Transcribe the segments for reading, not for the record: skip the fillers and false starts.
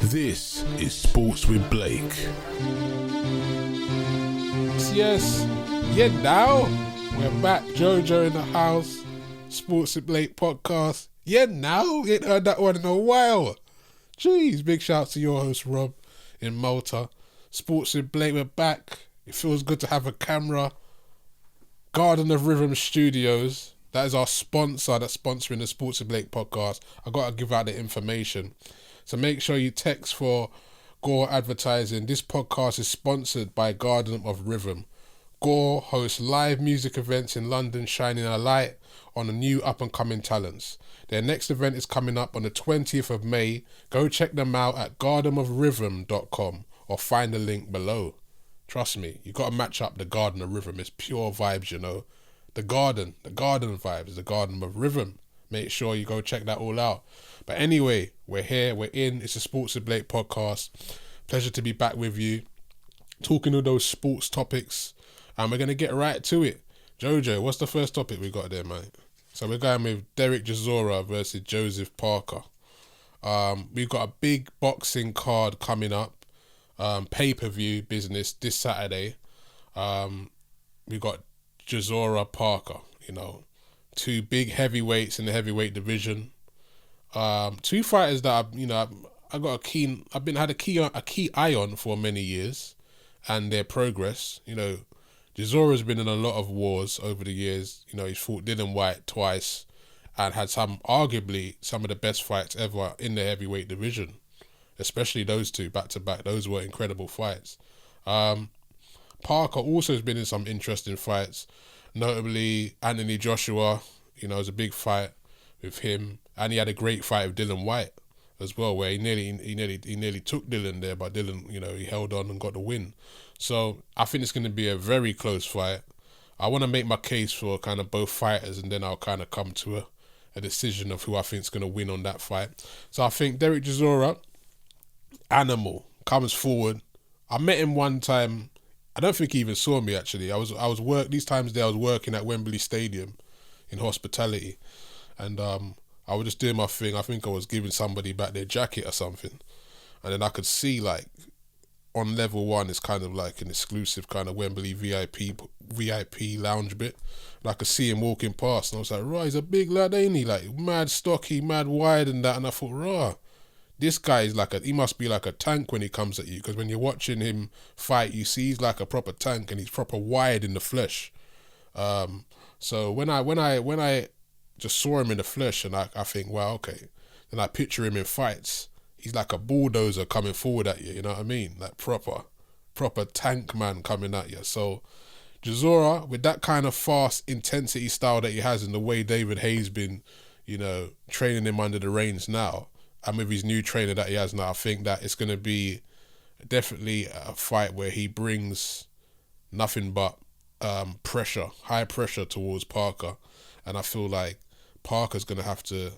This is Sports with Blake. Yes, yeah, now we're back. Jojo in the house. Sports with Blake podcast. Yeah, now ain't heard that one in a while. Jeez, big shout out to your host Rob in Malta. Sports with Blake, we're back. It feels good to have a camera. Garden of Rhythm Studios. That is our sponsor that's sponsoring the Sports with Blake podcast. I gotta give out the information. So make sure you text for Gore Advertising. This podcast is sponsored by Garden of Rhythm. Gore hosts live music events in London, shining a light on the new up-and-coming talents. Their next event is coming up on the 20th of May. Go check them out at gardenofrhythm.com or find the link below. Trust me, you got to match up the Garden of Rhythm. It's pure vibes, you know. The garden vibes, the Garden of Rhythm. Make sure you go check that all out. But anyway, we're here, we're in. It's a Sports with Blake podcast. Pleasure to be back with you, talking all those sports topics. And we're going to get right to it. Jojo, what's the first topic we got there, mate? So we're going with Derek Chisora versus Joseph Parker. We've got a big boxing card coming up. Pay-per-view business this Saturday. We've got Chisora Parker, you know. Two big heavyweights in the heavyweight division. Two fighters that I've had a key eye on for many years, and their progress. You know, Chisora's been in a lot of wars over the years. You know, he's fought Dillian Whyte twice, and had arguably some of the best fights ever in the heavyweight division. Especially those two back to back. Those were incredible fights. Parker also has been in some interesting fights. Notably, Anthony Joshua, you know, it was a big fight with him, and he had a great fight with Dillian Whyte as well, where he nearly took Dillian there, but Dillian, you know, he held on and got the win. So I think it's going to be a very close fight. I want to make my case for kind of both fighters, and then I'll kind of come to a decision of who I think is going to win on that fight. So I think Derek Chisora, animal, comes forward. I met him one time. I don't think he even saw me actually. I was working at Wembley Stadium in hospitality, and I was just doing my thing. I think I was giving somebody back their jacket or something, and then I could see like on level one it's kind of like an exclusive kind of Wembley VIP lounge bit, and I could see him walking past, and I was like, right, he's a big lad, ain't he? Like mad stocky, mad wide and that, and I thought, rah. This guy is he must be like a tank when he comes at you, because when you're watching him fight, you see he's like a proper tank, and he's proper wide in the flesh. So when I just saw him in the flesh, and I think, wow, okay. Then I picture him in fights. He's like a bulldozer coming forward at you, you know what I mean? Like proper tank man coming at you. So Chisora, with that kind of fast intensity style that he has, and the way David Hayes been, you know, training him under the reins now, and with his new trainer that he has now, I think that it's going to be definitely a fight where he brings nothing but pressure, high pressure towards Parker. And I feel like Parker's going to have to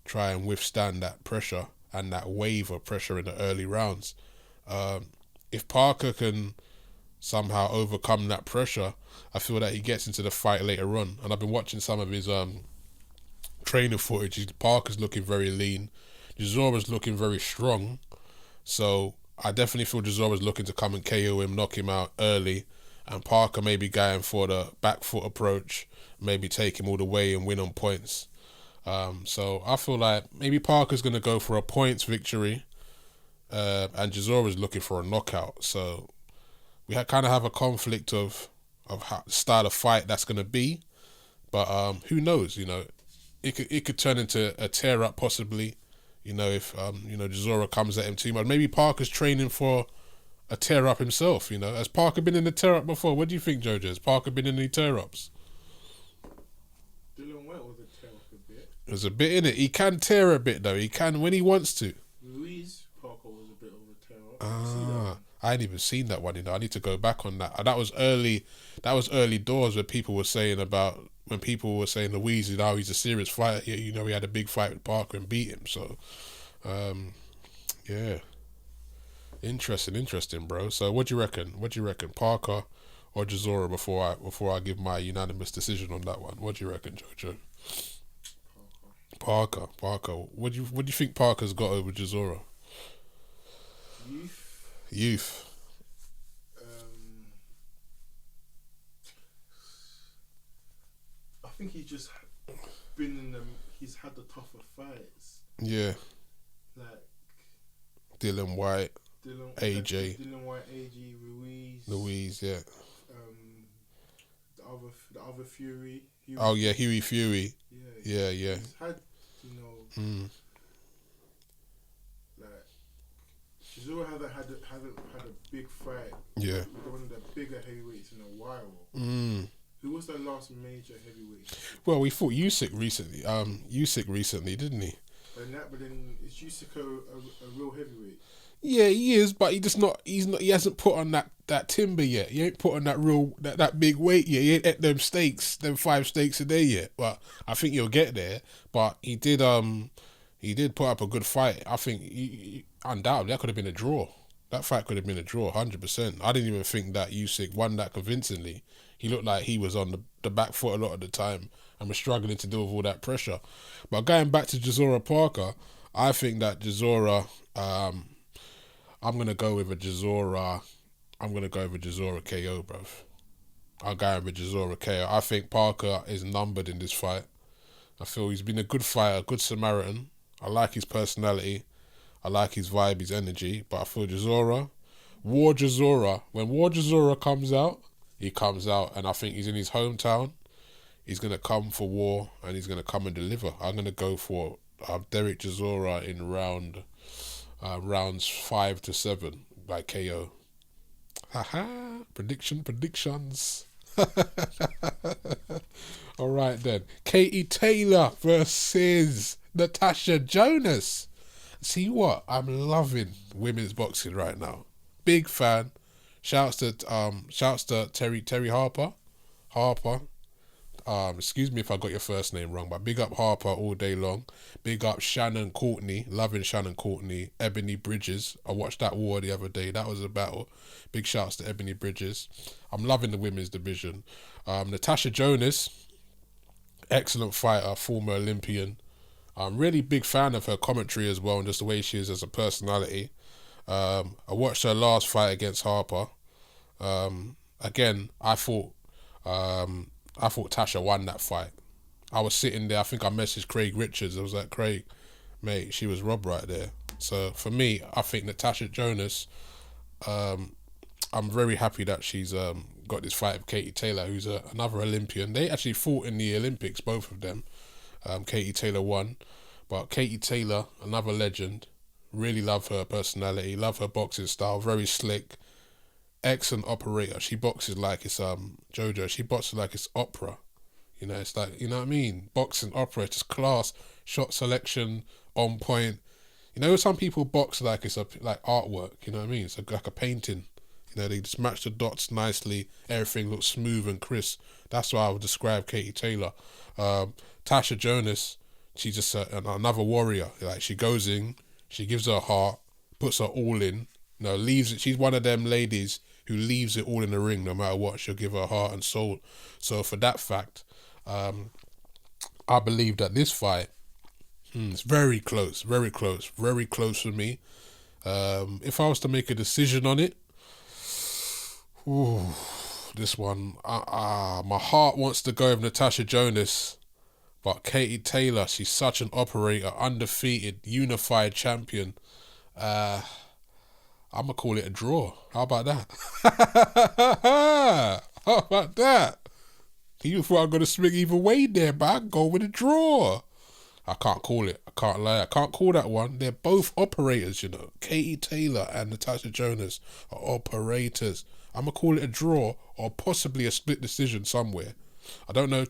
try and withstand that pressure and that wave of pressure in the early rounds. If Parker can somehow overcome that pressure, I feel that he gets into the fight later on. And I've been watching some of his training footage. Parker's looking very lean. Chisora's looking very strong, so I definitely feel Chisora's looking to come and KO him, knock him out early, and Parker maybe going for the back foot approach, maybe take him all the way and win on points. So I feel like maybe Parker's going to go for a points victory, and Chisora's looking for a knockout. So we kind of have a conflict of how style of fight that's going to be, but who knows? You know, it could turn into a tear up possibly. You know, if Chisora comes at him too much, maybe Parker's training for a tear up himself. You know, has Parker been in a tear up before? What do you think, Jojo? Has Parker been in any tear ups? Dillian Whyte was a tear up a bit. There's a bit in it. He can tear a bit though. He can when he wants to. Louise Parker was a bit of a tear up. I ain't even seen that one. You know, I need to go back on that. And that was early. That was early doors where people were saying about when people were saying Louise, you know, he's a serious fighter. You know, he had a big fight with Parker and beat him. So, yeah, interesting, bro. So, what do you reckon? Parker or Chisora before I give my unanimous decision on that one? What do you reckon, Jojo? Parker. What do you think Parker's got over Chisora? Youth. I think he's just been in them. He's had the tougher fights. Yeah. Like Dylan White. AJ. Dylan White, AJ, Louise, yeah. The other Fury. Oh yeah, Huey Fury. Yeah. Yeah. He's had, like Chisora hasn't had a big fight. Yeah. With one of the bigger heavyweights in a while. Who was the last major heavyweight? Well, we fought Usyk recently. Didn't he? But then is Usyk a real heavyweight? Yeah, he is, but he hasn't put on that timber yet. He ain't put on that big weight yet. He ain't at them 5 steaks a day yet. But I think he'll get there. But he did put up a good fight. I think undoubtedly that could have been a draw. That fight could have been a draw, 100%. I didn't even think that Usyk won that convincingly. He looked like he was on the back foot a lot of the time and was struggling to deal with all that pressure. But going back to Chisora Parker, I think that Chisora, I'm going to go with a Chisora KO, bruv. I'll go with a Chisora KO. I think Parker is numbered in this fight. I feel he's been a good fighter, good Samaritan. I like his personality. I like his vibe, his energy. But I feel Chisora, when War Chisora comes out, he comes out, and I think he's in his hometown. He's going to come for war, and he's going to come and deliver. I'm going to go for Derek Chisora in rounds 5 to 7 by KO. Haha, predictions. All right then. Katie Taylor versus Natasha Jonas. See what? I'm loving women's boxing right now. Big fan. Shouts to Terry Harper. Excuse me if I got your first name wrong, but big up Harper all day long. Big up Shannon Courtney, loving Shannon Courtney. Ebony Bridges, I watched that war the other day. That was a battle. Big shouts to Ebony Bridges. I'm loving the women's division. Natasha Jonas, excellent fighter, former Olympian. I'm really big fan of her commentary as well, and just the way she is as a personality. I watched her last fight against Harper. Again, I thought Tasha won that fight. I was sitting there, I think I messaged Craig Richards. I was like, Craig, mate, she was robbed right there. So for me, I think Natasha Jonas, I'm very happy that she's got this fight with Katie Taylor, who's another Olympian. They actually fought in the Olympics, both of them. Katie Taylor won. But Katie Taylor, another legend. Really love her personality, love her boxing style, very slick. Excellent operator. She boxes like it's JoJo. She boxes like it's opera. You know, it's like, you know what I mean? Boxing, opera, it's just class, shot selection, on point. You know, some people box like it's like artwork, you know what I mean? It's like a painting. You know, they just match the dots nicely. Everything looks smooth and crisp. That's why I would describe Katie Taylor. Tasha Jonas, she's just another warrior. Like, she goes in, she gives her heart, puts her all in, you know, leaves it. She's one of them ladies who leaves it all in the ring no matter what. She'll give her heart and soul. So for that fact, I believe that this fight is very close for me. If I was to make a decision on it, this one, my heart wants to go with Natasha Jonas, but Katie Taylor, she's such an operator, undefeated, unified champion. I'm going to call it a draw. How about that? How about that? You thought I was going to swing either way there, but I go with a draw. I can't call it. I can't lie. I can't call that one. They're both operators, you know. Katie Taylor and Natasha Jonas are operators. I'm going to call it a draw or possibly a split decision somewhere. I don't know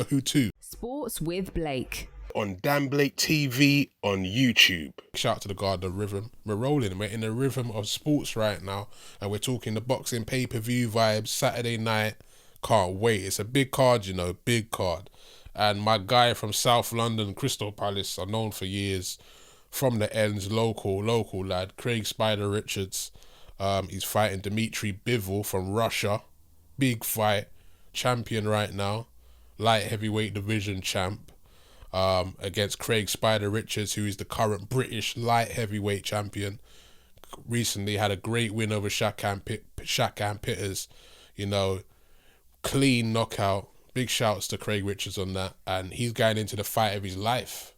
who to. Sports with Blake. On Dan Blake TV on YouTube. Shout out to the Garden of Rhythm. We're rolling. We're in the rhythm of sports right now. And we're talking the boxing pay-per-view vibes. Saturday night. Can't wait. It's a big card, you know. Big card. And my guy from South London, Crystal Palace, I've known for years. From the ends, local lad. Craig Spider Richards. He's fighting Dmitry Bivol from Russia. Big fight. Champion right now. Light heavyweight division champ. Against Craig Spider Richards, who is the current British light heavyweight champion. recently had a great win over Shakan Pitters, you know, clean knockout. Big shouts to Craig Richards on that. And he's going into the fight of his life.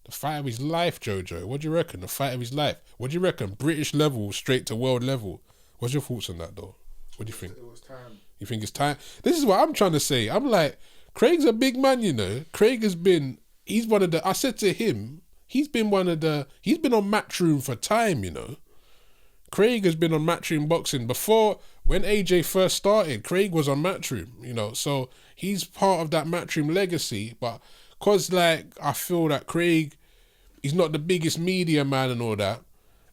The fight of his life, Jojo. What do you reckon? The fight of his life. What do you reckon? British level straight to world level. What's your thoughts on that, though? What do you think? It was time. You think it's time? This is what I'm trying to say. I'm like, Craig's a big man, you know. Craig has been, he's one of the, I said to him, he's been on Matchroom for time, you know. Craig has been on Matchroom Boxing before, when AJ first started, Craig was on Matchroom, you know. So he's part of that Matchroom legacy, but cause like, I feel that Craig, he's not the biggest media man and all that.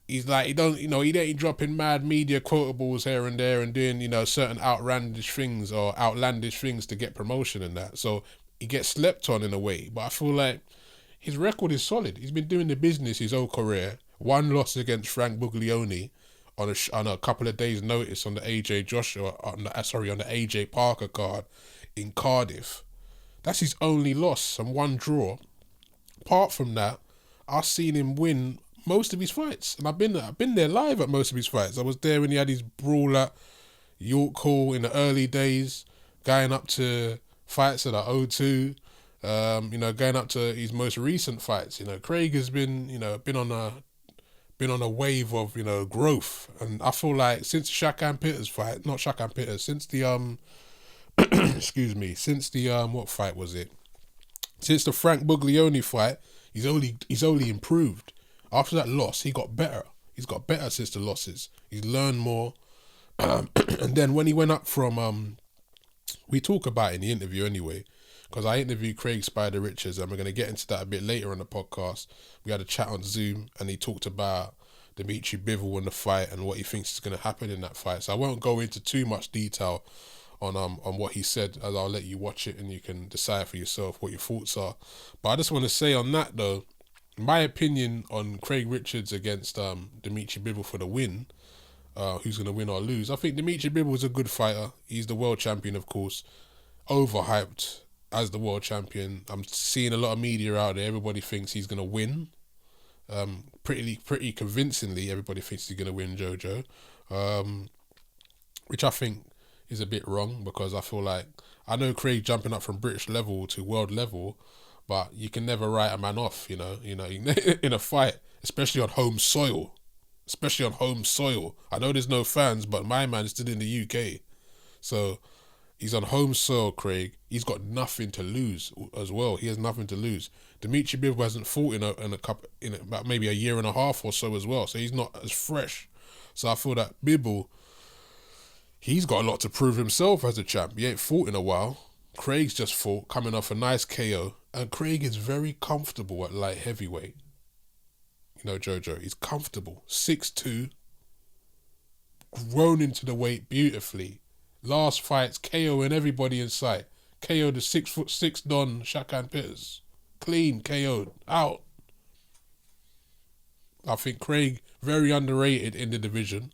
He's like, he ain't dropping mad media quotables here and there and doing, you know, certain outlandish things to get promotion and that. So he gets slept on in a way. But I feel like his record is solid. He's been doing the business his whole career. One loss against Frank Buglioni on a couple of days' notice on the on the AJ Parker card in Cardiff. That's his only loss and one draw. Apart from that, I've seen him win most of his fights, and I've been there live at most of his fights. I was there when he had his brawl at York Hall in the early days, going up to fights at the O2, you know, going up to his most recent fights. You know, Craig has been on a wave of, you know, growth, and I feel like since Shakan Pitters fight, not Shakan Pitters, since the since the what fight was it? Since the Frank Buglioni fight, he's only improved. After that loss, he got better. He's got better since the losses. He's learned more. And then when he went up from, we talk about it in the interview anyway, because I interviewed Craig Spider Richards, and we're going to get into that a bit later on the podcast. We had a chat on Zoom, and he talked about Dimitri Bivol and the fight and what he thinks is going to happen in that fight. So I won't go into too much detail on what he said, as I'll let you watch it and you can decide for yourself what your thoughts are. But I just want to say on that though, my opinion on Craig Richards against Dimitri Bivol for the win, who's going to win or lose. I think Dimitri Bivol is a good fighter. He's the world champion, of course. Overhyped as the world champion. I'm seeing a lot of media out there. Everybody thinks he's going to win. Pretty convincingly, everybody thinks he's going to win, Jojo. Which I think is a bit wrong, because I feel like, I know Craig jumping up from British level to world level, but you can never write a man off, you know, in a fight, especially on home soil. I know there's no fans, but my man is still in the UK. So he's on home soil, Craig. He's got nothing to lose as well. He has nothing to lose. Dimitri Bivol hasn't fought in about maybe a year and a half or so as well. So he's not as fresh. So I feel that Bivol, he's got a lot to prove himself as a champ. He ain't fought in a while. Craig's just fought, coming off a nice KO. And Craig is very comfortable at light heavyweight. You know, Jojo, he's comfortable. 6'2", grown into the weight beautifully. Last fights, KOing everybody in sight. KO'd the 6'6" Don Shakan Pitters. Clean, KO'd, out. I think Craig, very underrated in the division.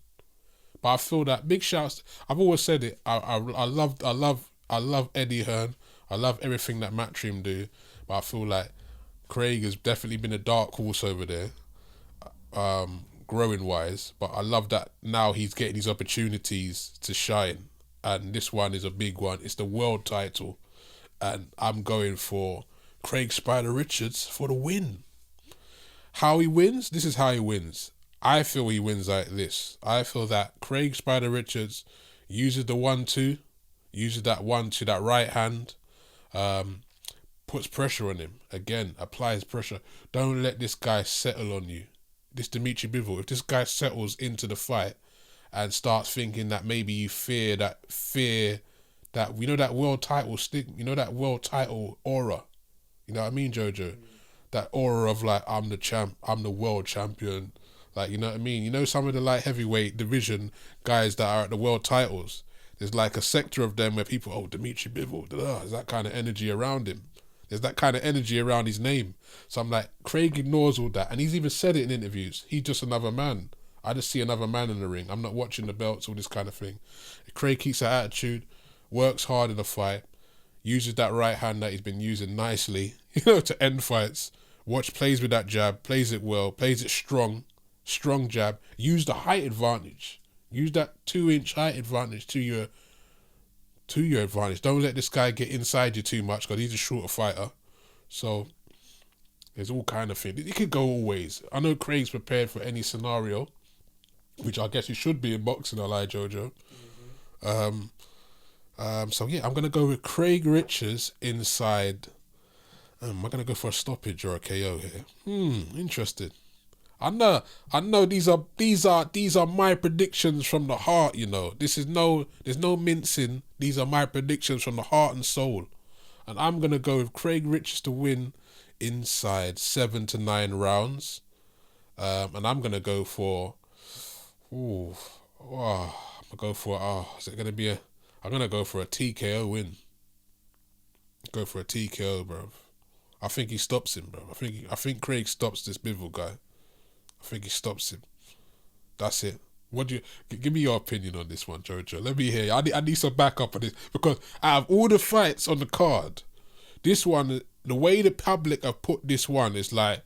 But I feel that big shouts, I've always said it, I love Eddie Hearn. I love everything that Matchroom do, but I feel like Craig has definitely been a dark horse over there, growing wise. But I love that now he's getting these opportunities to shine, and this one is a big one. It's the world title, and I'm going for Craig Spider Richards for the win. How he wins? This is how he wins. I feel he wins like this. I feel that Craig Spider Richards uses the 1-2, uses that 1-2, that right hand, puts pressure on him. Again, applies pressure. Don't let this guy settle on you. This Dimitri Bivol, if this guy settles into the fight and starts thinking that maybe you fear that, you know, that world title stick, you know, that world title aura. You know what I mean, Jojo? That aura of like, I'm the champ, I'm the world champion. Like, you know what I mean? You know, some of the light heavyweight division guys that are at the world titles, there's like a sector of them where people, oh, Dimitri Bivol, there's that kind of energy around him. There's that kind of energy around his name. So I'm like, Craig ignores all that. And he's even said it in interviews. He's just another man. I just see another man in the ring. I'm not watching the belts, all this kind of thing. Craig keeps that attitude, works hard in the fight, uses that right hand that he's been using nicely, you know, to end fights. Plays with that jab, plays it well, plays it strong. strong jab. Use the height advantage. Use that 2-inch height advantage to your advantage. Don't let this guy get inside you too much because he's a shorter fighter. So there's all kind of things. It could go all ways. I know Craig's prepared for any scenario, which I guess he should be in boxing, I lie, Jojo. So yeah, I'm gonna go with Craig Richards inside. Am I gonna go for a stoppage or a KO here? Interested. I know. These are my predictions from the heart. You know, there's no mincing. These are my predictions from the heart and soul, and I'm gonna go with Craig Richards to win inside 7 to 9 rounds, and I'm gonna go for. I'm gonna go for a TKO win. Go for a TKO, bro. I think he stops him, bro. I think Craig stops this Bivol guy. I think he stops him. That's it. What do you give me your opinion on this one, Jojo? Let me hear. I need some backup on this because out of all the fights on the card, this one, the way the public have put this one is like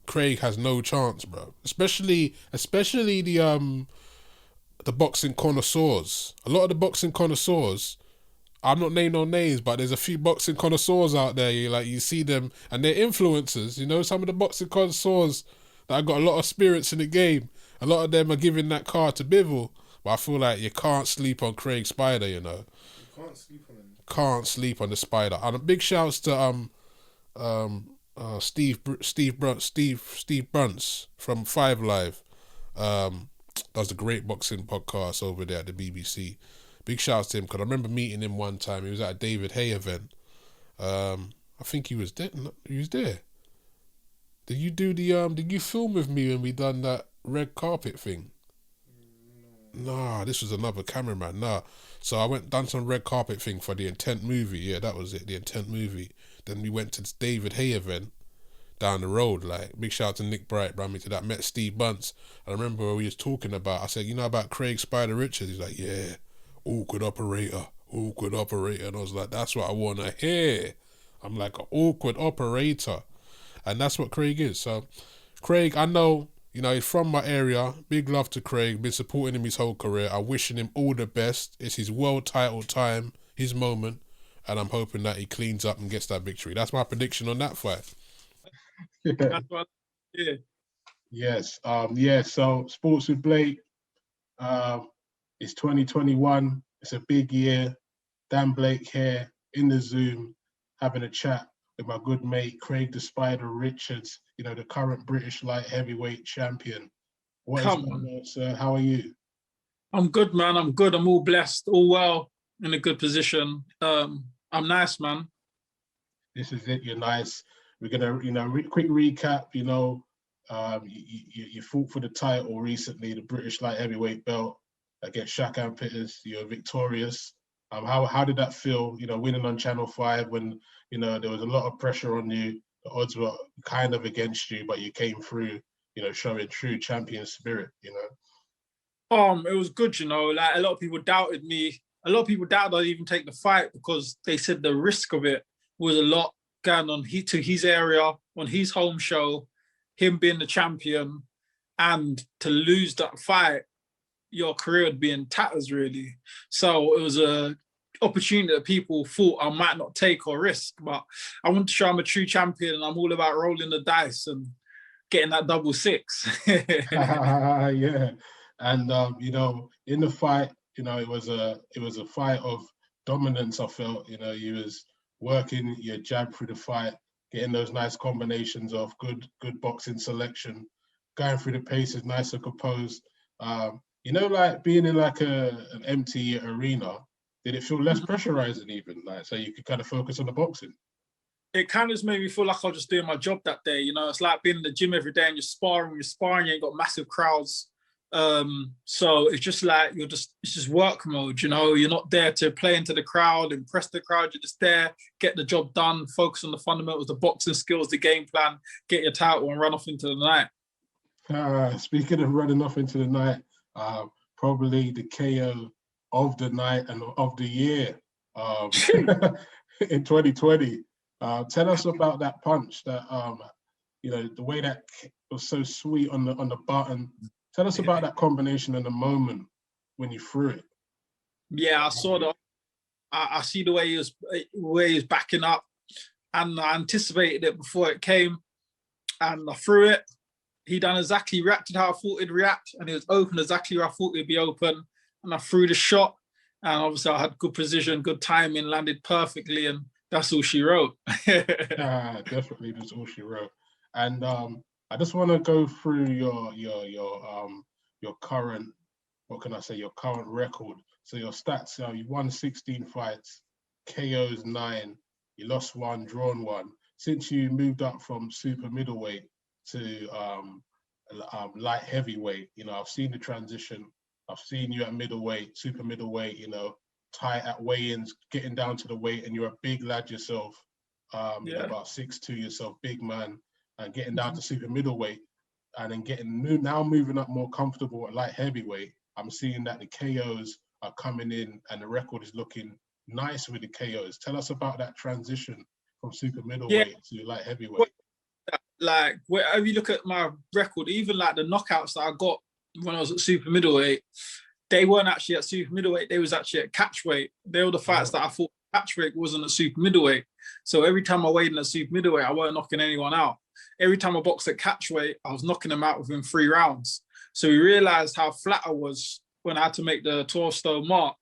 Craig has no chance, bro. Especially the boxing connoisseurs. A lot of the boxing connoisseurs, I'm not naming no names, but there's a few boxing connoisseurs out there. You see them, and they're influencers. You know, some of the boxing connoisseurs that have got a lot of spirits in the game. A lot of them are giving that card to Bivol, but I feel like you can't sleep on Craig Spider. You know, You can't sleep on him. can't sleep on the Spider. And a big shouts to Steve Brunts from Five Live. Does a great boxing podcast over there at the BBC. Big shouts to him because I remember meeting him one time. He was at a David Hay event. I think he was there. He was there. Did you do the Did you film with me when we done that red carpet thing? Nah, this was another cameraman. Nah. So I done some red carpet thing for the Intent movie. Yeah, that was it. The Intent movie. Then we went to this David Hay event down the road. Like, big shout out to Nick Bright, brought me to that. Met Steve Bunce. I remember we was talking about. I said, you know about Craig Spider Richards? He's like, yeah. Awkward operator. And I was like, that's what I want to hear. I'm like an awkward operator. And that's what Craig is. So, Craig, I know, you know, he's from my area. Big love to Craig. Been supporting him his whole career. I'm wishing him all the best. It's his world title time, his moment. And I'm hoping that he cleans up and gets that victory. That's my prediction on that fight. That's what, yeah. Yes. So Sports with Blake. It's 2021. It's a big year. Dan Blake here in the Zoom, having a chat with my good mate Craig the Spider Richards. You know, the current British light heavyweight champion. What is going on, sir? How are you? I'm good, man. I'm good. I'm all blessed, all well, in a good position. I'm nice, man. This is it. You're nice. We're gonna, quick recap. You fought for the title recently, the British light heavyweight belt against Shaq Peters. You're victorious. How did that feel? You know, winning on Channel 5 when there was a lot of pressure on you. The odds were kind of against you, but you came through. Showing true champion spirit. It was good. Like a lot of people doubted me. A lot of people doubted I'd even take the fight because they said the risk of it was a lot going on to his area, on his home show, him being the champion, and to lose that fight, your career would be in tatters, really. So it was a opportunity that people thought I might not take or risk, but I want to show I'm a true champion and I'm all about rolling the dice and getting that double six. Yeah. And in the fight, it was a fight of dominance. I felt, you was working your jab through the fight, getting those nice combinations of good boxing selection, going through the paces nice and composed. Like being in like an empty arena, did it feel less pressurizing even? Like, so you could kind of focus on the boxing? It kind of just made me feel like I was just doing my job that day. It's like being in the gym every day and you're sparring, you ain't got massive crowds. So it's just like it's just work mode, you're not there to play into the crowd, impress the crowd, you're just there, get the job done, focus on the fundamentals, the boxing skills, the game plan, get your title and run off into the night. Speaking of running off into the night, probably the KO of the night and of the year in 2020. Tell us about that punch that you know, the way that was so sweet on the button. Tell us about that combination and the moment when you threw it. Yeah, I saw the. I see the way he was backing up, and I anticipated it before it came, and I threw it. He reacted how I thought he'd react, and it was open exactly where I thought it'd be open, and I threw the shot, and obviously I had good precision, good timing, landed perfectly, and that's all she wrote. Definitely, that's all she wrote. And I just want to go through your current, what can I say, your current record. So your stats, you won 16 fights, KOs 9, you lost 1, drawn 1. Since you moved up from super middleweight to light heavyweight, you know, I've seen the transition. I've seen you at middleweight, super middleweight, you know, tight at weigh-ins, getting down to the weight, and you're a big lad yourself, you're about 6'2" yourself, big man, and getting down to super middleweight, and then now moving up more comfortable at light heavyweight. I'm seeing that the KOs are coming in and the record is looking nice with the KOs. Tell us about that transition from super middleweight to light heavyweight. Like, wherever you look at my record, even like the knockouts that I got when I was at super middleweight, they weren't actually at super middleweight, they was actually at catchweight. They were the fights that I thought catchweight wasn't at super middleweight. So every time I weighed in at super middleweight, I weren't knocking anyone out. Every time I boxed at catchweight, I was knocking them out within 3 rounds. So we realized how flat I was when I had to make the 12-stone mark.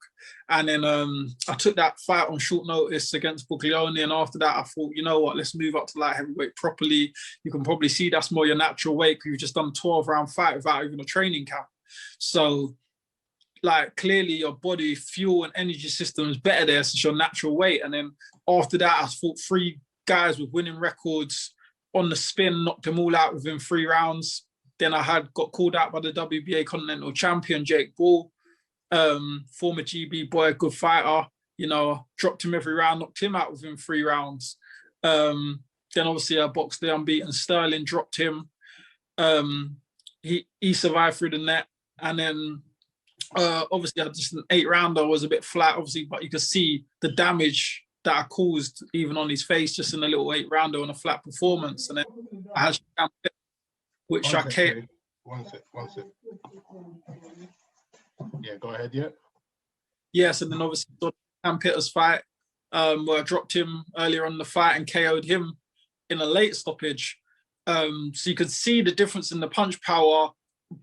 And then I took that fight on short notice against Buglioni. And after that, I thought, you know what, let's move up to light heavyweight properly. You can probably see that's more your natural weight because you've just done a 12-round fight without even a training camp. So, like, clearly your body, fuel and energy system is better there since your natural weight. And then after that, I fought 3 guys with winning records on the spin, knocked them all out within 3 rounds. Then I got called out by the WBA Continental Champion, Jake Ball, former GB boy, good fighter. You know, dropped him every round, knocked him out within 3 rounds. Then obviously I boxed the unbeaten Sterling, dropped him. He survived through the net. And then obviously I just an 8-rounder was a bit flat, obviously, but you could see the damage that I caused even on his face just in a little 8-rounder on a flat performance. And then I had which I came. One sec. Yeah, go ahead, yeah. Yes, and then obviously the Cam Pitters fight, where I dropped him earlier on in the fight and KO'd him in a late stoppage. So you could see the difference in the punch power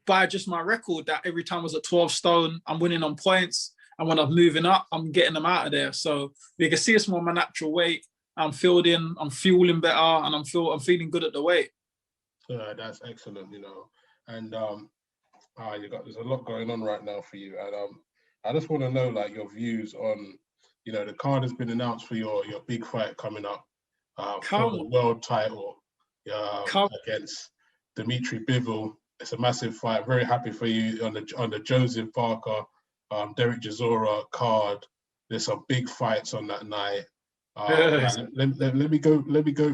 by just my record, that every time I was at 12 stone, I'm winning on points. And when I'm moving up, I'm getting them out of there. So you can see it's more my natural weight. I'm fueling better, and I'm feeling good at the weight. That's excellent, you know. And there's a lot going on right now for you. And I just want to know, like, your views on, you know, the card has been announced for your big fight coming up for the world title against Dimitri Bivol. It's a massive fight. Very happy for you on the Joseph Parker, Derek Chisora card. There's some big fights on that night. Let me go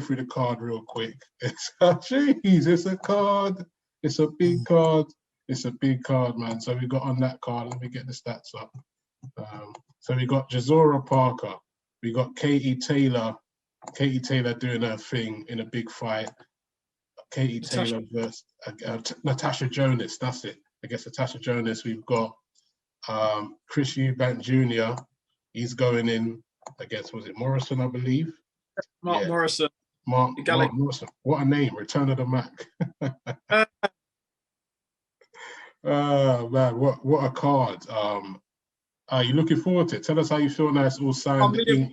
through the card real quick. It's a card. It's a big card. It's a big card, man. So we got on that card. Let me get the stats up. So we got Chisora Parker. We got Katie Taylor doing her thing in a big fight. Katie Taylor versus Natasha Jonas. That's it. I guess Natasha Jonas. We've got Chris Eubank Jr. He's going in against, was it Morrison, I believe? Mark Morrison. Mark Morrison. What a name. Return of the Mac. Man, what a card. Are you looking forward to it? Tell us how you feel now it's all signed.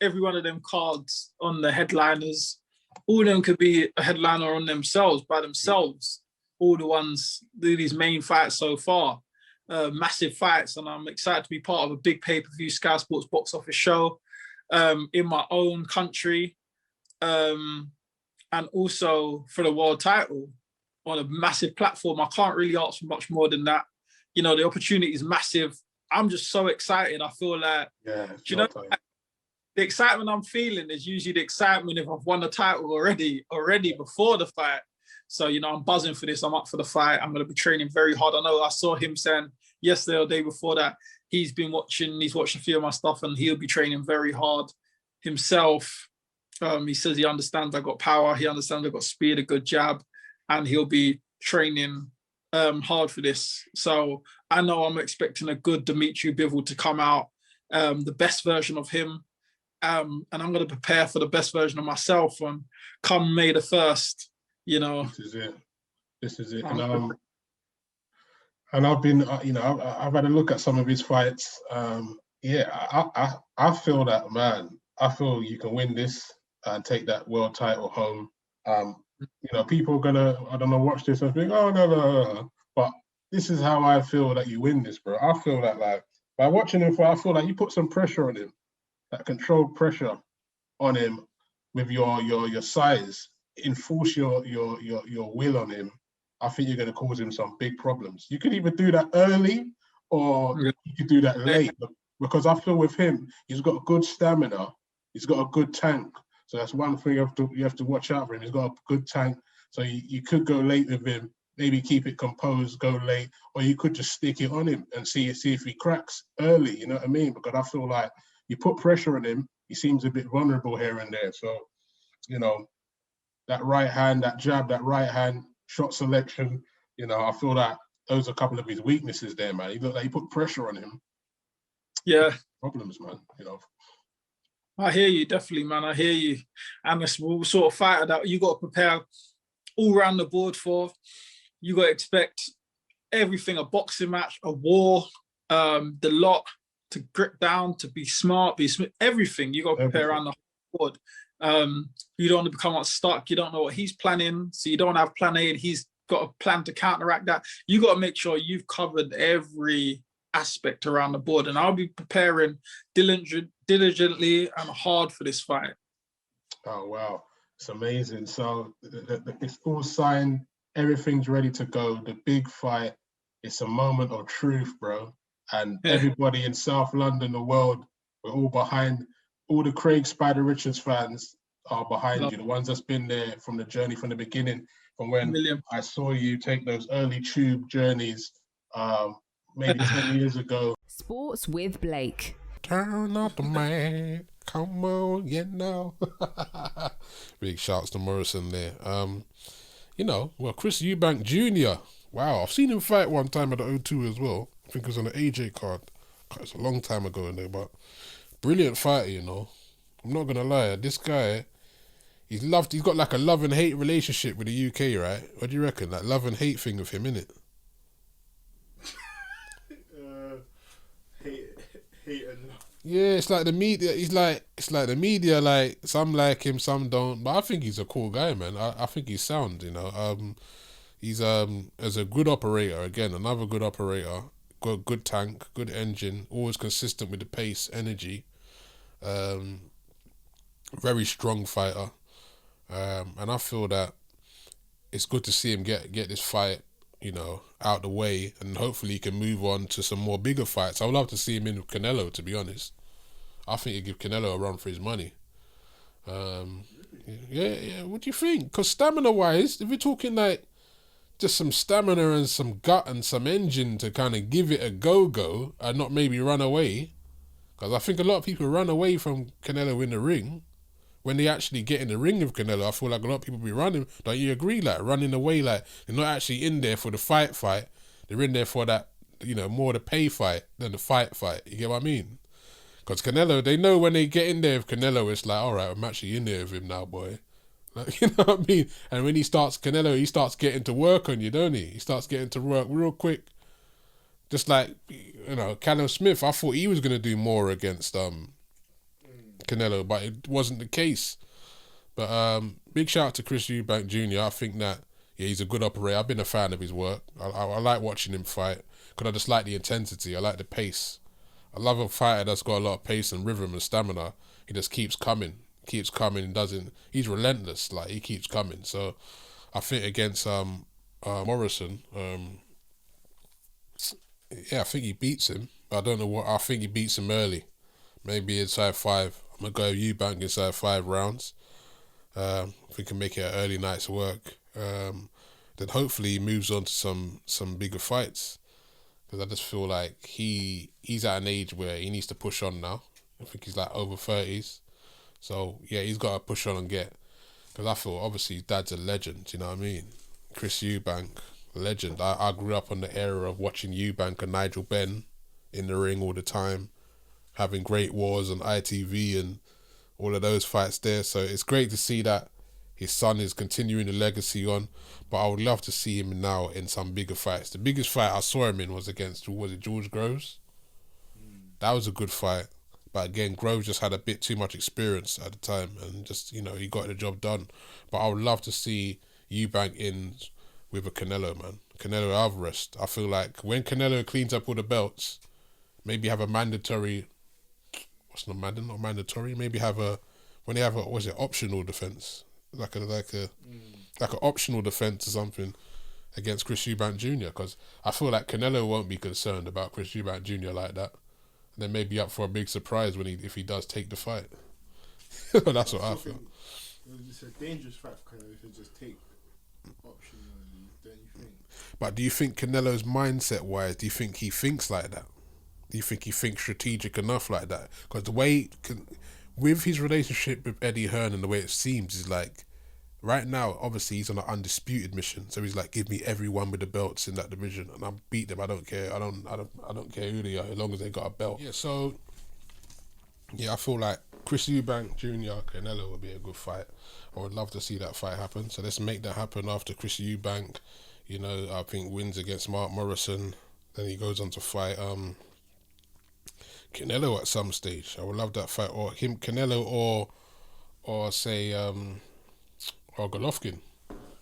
Every one of them cards on the headliners, all of them could be a headliner on themselves, by themselves. All the ones, these main fights so far. Massive fights, and I'm excited to be part of a big pay-per-view Sky Sports box office show in my own country, and also for the world title on a massive platform. I can't really ask for much more than that. You know, the opportunity is massive. I'm just so excited. I feel like, the excitement I'm feeling is usually the excitement if I've won the title already before the fight. So, you know, I'm buzzing for this. I'm up for the fight. I'm going to be training very hard. I know I saw him saying yesterday or the day before that he's watched a few of my stuff, and he'll be training very hard himself. He says he understands I got power, he understands I got speed, a good jab, and he'll be training hard for this. So I know I'm expecting a good Dimitri Bivol to come out, the best version of him. And I'm going to prepare for the best version of myself and come May the 1st, you know. This is it. And I've been, I've had a look at some of his fights. I feel that, man, I feel you can win this and take that world title home. People are gonna, I don't know, watch this and think, oh, no. But this is how I feel that you win this, bro. I feel that, like, by watching him fight, I feel like you put some pressure on him, that controlled pressure on him with your size, enforce your will on him. I think you're going to cause him some big problems. You could either do that early or you could do that late, because I feel with him, he's got good stamina, he's got a good tank. So that's one thing you have to watch out for him. He's got a good tank. So you could go late with him, maybe keep it composed, go late, or you could just stick it on him and see if he cracks early, you know what I mean? Because I feel like you put pressure on him, he seems a bit vulnerable here and there. So, that right hand, that jab, that right hand, shot selection, I feel that those are a couple of his weaknesses there, man. He looked like he put pressure on him. Yeah. Problems, man, I hear you, definitely, man. I hear you. And it's sort of fighter that you got to prepare all around the board for. You got to expect everything, a boxing match, a war, the lot, to grip down, to be smart, everything. You got to prepare around the board. You don't want to become unstuck. You don't know what he's planning, so you don't have plan A and he's got a plan to counteract that. You got to make sure you've covered every aspect around the board, and I'll be preparing diligently and hard for this fight. Oh, wow. It's amazing. So it's all signed. Everything's ready to go. The big fight. It's a moment of truth, bro. And everybody in South London, the world, we're all behind. All the Craig Spider Richards fans are behind you. The ones that's been there from the journey from the beginning, from when I saw you take those early tube journeys, maybe 10 years ago. Sports with Blake. Turn up the man. Come on, Big shouts to Morrison there. Chris Eubank Jr. Wow, I've seen him fight one time at the O2 as well. I think it was on the AJ card. It's a long time ago in there, but brilliant fighter, I'm not gonna lie. This guy, he's got like a love and hate relationship with the UK, right? What do you reckon? That love and hate thing with him, innit? Hate and love. Yeah, it's like the media. It's like the media. Like some like him, some don't. But I think he's a cool guy, man. I think he's sound. He's as a good operator. Again, another good operator. Got good tank, good engine. Always consistent with the pace, energy. Very strong fighter. And I feel that it's good to see him get this fight, out the way, and hopefully he can move on to some more bigger fights. I would love to see him in with Canelo, to be honest. I think he'd give Canelo a run for his money. Yeah. What do you think? Because stamina-wise, if you're talking like just some stamina and some gut and some engine to kind of give it a go and not maybe run away, because I think a lot of people run away from Canelo in the ring. When they actually get in the ring with Canelo, I feel like a lot of people be running. Don't you agree? Like running away, like they're not actually in there for the fight. They're in there for that, more the pay fight than the fight. You get what I mean? Because Canelo, they know when they get in there with Canelo, it's like, all right, I'm actually in there with him now, boy. Like, you know what I mean? And when he starts getting to work on you, don't he? He starts getting to work real quick. Just like, Callum Smith, I thought he was going to do more against Canelo, but it wasn't the case. But big shout out to Chris Eubank Jr. I think that, he's a good operator. I've been a fan of his work. I like watching him fight because I just like the intensity. I like the pace. I love a fighter that's got a lot of pace and rhythm and stamina. He just keeps coming, he's relentless, like he keeps coming. So I think against Morrison, I think he beats him. I don't know what, I think he beats him early. Maybe inside 5. I'm going to go Eubank inside 5 rounds. If we can make it an early night's work. Then hopefully he moves on to some bigger fights. Because I just feel like he's at an age where he needs to push on now. I think he's like over 30s. So yeah, he's got to push on and get. Because I feel obviously his dad's a legend. You know what I mean? Chris Eubank, legend. I grew up on the era of watching Eubank and Nigel Benn in the ring all the time, having great wars on ITV and all of those fights there. So it's great to see that his son is continuing the legacy on. But I would love to see him now in some bigger fights. The biggest fight I saw him in was against, was it George Groves? That was a good fight. But again, Groves just had a bit too much experience at the time and just, you know, he got the job done. But I would love to see Eubank in with a Canelo, man. Canelo Alvarez. I feel like when Canelo cleans up all the belts, maybe have a mandatory, not mandatory, maybe have a, when they have a, was it optional defence? Like an optional defence or something against Chris Eubank Jr. Because I feel like Canelo won't be concerned about Chris Eubank Jr. like that. And then maybe up for a big surprise if he does take the fight. That's what I feel. It's a dangerous fight for Canelo to just take options, don't you think? But do you think Canelo's mindset wise, do you think he thinks like that? Do you think he thinks strategic enough like that? Because the way, with his relationship with Eddie Hearn and the way it seems, is like, right now, obviously he's on an undisputed mission. So he's like, give me everyone with the belts in that division and I'll beat them. I don't care. I don't care who they are as long as they got a belt. Yeah, so yeah, I feel like Chris Eubank Jr. Canelo would be a good fight. I would love to see that fight happen. So let's make that happen after Chris Eubank, you know, I think wins against Mark Morrison. Then he goes on to fight Canelo at some stage. I would love that fight, or him, Canelo, or say or Golovkin.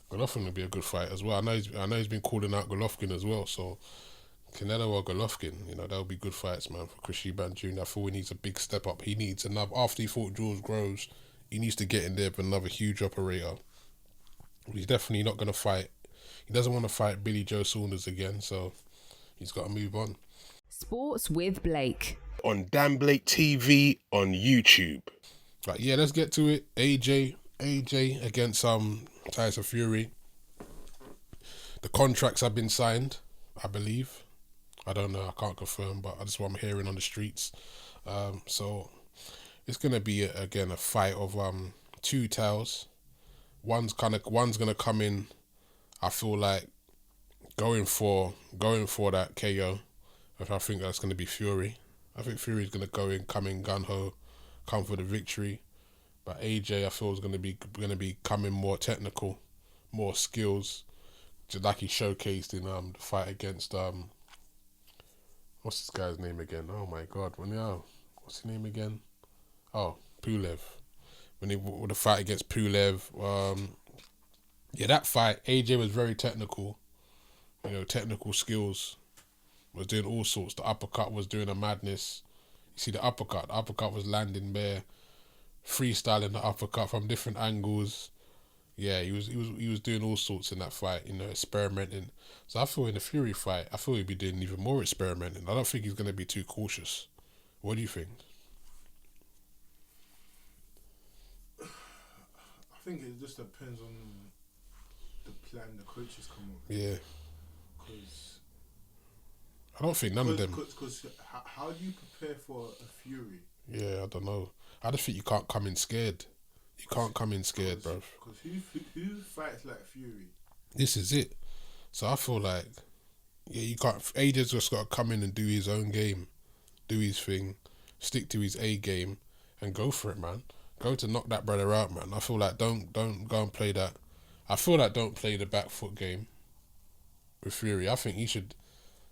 Golovkin would be a good fight as well. I know he's been calling out Golovkin as well. So Canelo or Golovkin, you know, that would be good fights, man, for Chris Eubank Jr. I feel he needs a big step up. He needs another, after he fought George Groves, he needs to get in there with another huge operator. He's definitely not going to fight. He doesn't want to fight Billy Joe Saunders again, so he's got to move on. Sports with Blake. On Dan Blake TV on YouTube. Right, yeah, let's get to it. AJ against Tyson Fury. The contracts have been signed, I believe. I don't know, I can't confirm, but that's what I'm hearing on the streets. So it's gonna be again a fight of two tails. One's gonna come in, I feel like, going for that KO. I think that's gonna be Fury. I think Fury's gonna come in gun ho, come for the victory. But AJ, I feel, is gonna be coming more technical, more skills, just like he showcased in the fight against what's this guy's name again? Oh my God, what's his name again? Oh, Pulev. With the fight against Pulev, yeah, that fight, AJ was very technical. You know, technical skills. Was doing all sorts. The uppercut was doing a madness. You see the uppercut was landing there, freestyling the uppercut from different angles. Yeah, he was doing all sorts in that fight, you know, experimenting. So I feel in the Fury fight, I feel he'd be doing even more experimenting. I don't think he's gonna be too cautious. What do you think? I think it just depends on the plan the coaches come up with. Yeah. Because I don't think none of them. Because how do you prepare for a Fury? Yeah, I don't know. I just think you can't come in scared. You can't come in scared, bro. Because who fights like Fury? This is it. So I feel like, yeah, you can't. AJ's just got to come in and do his own game, do his thing, stick to his A game, and go for it, man. Go to knock that brother out, man. I feel like don't go and play that. I feel like don't play the back foot game with Fury. I think he should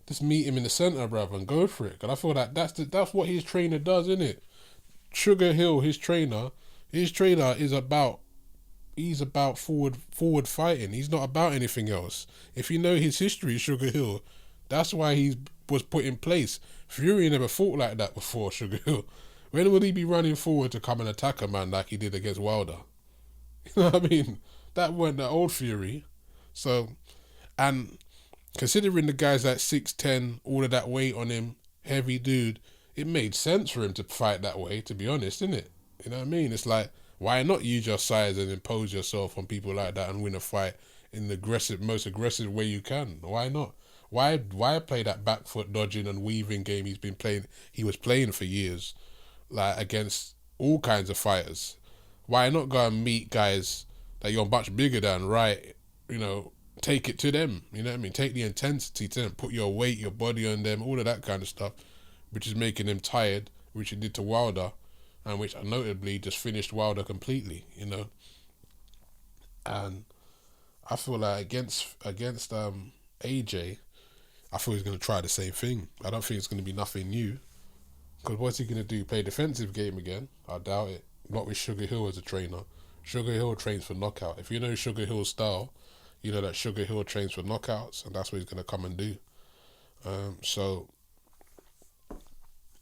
just meet him in the centre, bruv, and go for it. Cause I feel like that's what his trainer does, isn't it? Sugar Hill, his trainer is about forward fighting. He's not about anything else. If you know his history, Sugar Hill, that's why he was put in place. Fury never fought like that before, Sugar Hill. When would he be running forward to come and attack a man like he did against Wilder? You know what I mean? That weren't the old Fury. So, and considering the guy's like 6'10", all of that weight on him, heavy dude, it made sense for him to fight that way, to be honest, innit? You know what I mean? It's like, why not use your size and impose yourself on people like that and win a fight in the most aggressive way you can? Why not? Why play that back foot dodging and weaving game he was playing for years, like against all kinds of fighters. Why not go and meet guys that you're much bigger than, right? You know, take it to them. You know what I mean? Take the intensity to them. Put your weight, your body on them, all of that kind of stuff, which is making them tired, which it did to Wilder, and which notably just finished Wilder completely, you know. And I feel like against AJ, I thought he was going to try the same thing. I don't think it's going to be nothing new. Because what's he going to do? Play defensive game again? I doubt it. Not with Sugar Hill as a trainer. Sugar Hill trains for knockout. If you know Sugar Hill's style, you know that Sugar Hill trains for knockouts, and that's what he's going to come and do. So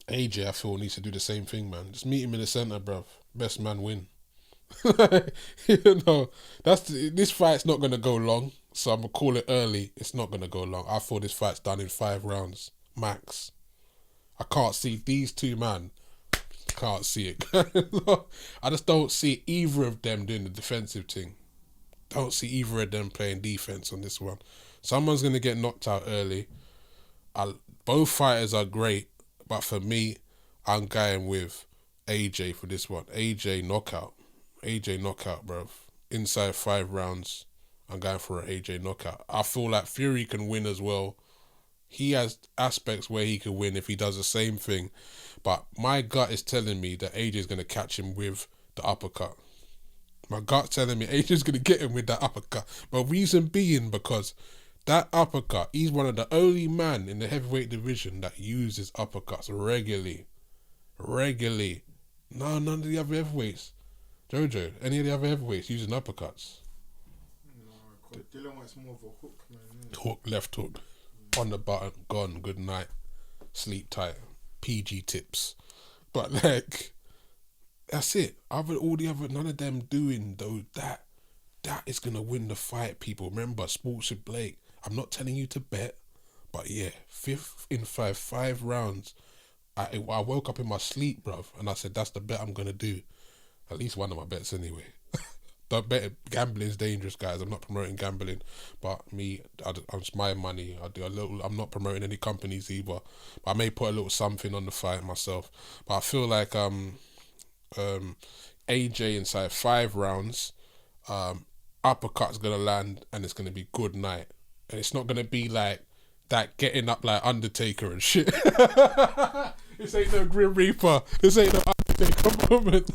AJ, I feel, needs to do the same thing, man. Just meet him in the centre, bruv. Best man win. You know, this fight's not going to go long, so I'm going to call it early. It's not going to go long. I thought this fight's done in 5 rounds, max. I can't see these two, man. Can't see it. I just don't see either of them doing the defensive thing. Don't see either of them playing defense on this one. Someone's going to get knocked out early. Both fighters are great, but for me, I'm going with AJ for this one. AJ knockout, bruv. Inside 5 rounds, I'm going for an AJ knockout. I feel like Fury can win as well. He has aspects where he could win if he does the same thing. But my gut is telling me that AJ is going to catch him with the uppercut. My gut's telling me AJ's going to get him with that uppercut. But reason being because that uppercut, he's one of the only man in the heavyweight division that uses uppercuts regularly. No, none of the other heavyweights. Jojo, any of the other heavyweights using uppercuts? No, Dylan White's more of a hook, man. Hook, left hook. On the button, gone, good night. Sleep tight. PG tips. But like, that's it. None of them doing though that is gonna win the fight, people. Remember, Sports with Blake. I'm not telling you to bet, but yeah, 5th in 5 rounds. I woke up in my sleep, bruv, and I said that's the bet I'm gonna do. At least one of my bets anyway. Don't bet. Gambling's dangerous, guys. I'm not promoting gambling, but me, it's my money. I do a little. I'm not promoting any companies either. But I may put a little something on the fight myself. But I feel like AJ inside 5 rounds, uppercut's gonna land, and it's gonna be good night. And it's not gonna be like that getting up like Undertaker and shit. This ain't no Grim Reaper. This ain't no Undertaker moment.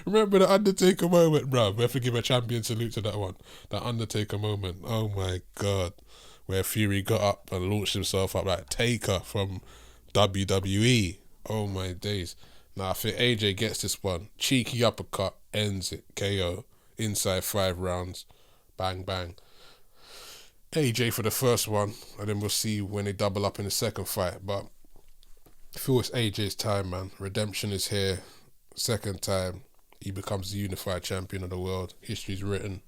Remember the Undertaker moment, bruv? We have to give a champion salute to that one. That Undertaker moment. Oh my God. Where Fury got up and launched himself up like Taker from WWE. Oh my days. Now I think AJ gets this one. Cheeky uppercut, ends it. KO. Inside 5 rounds. Bang, bang. AJ for the first one, and then we'll see when they double up in the second fight. But I feel it's AJ's time, man. Redemption is here. Second time, he becomes the unified champion of the world. History's written,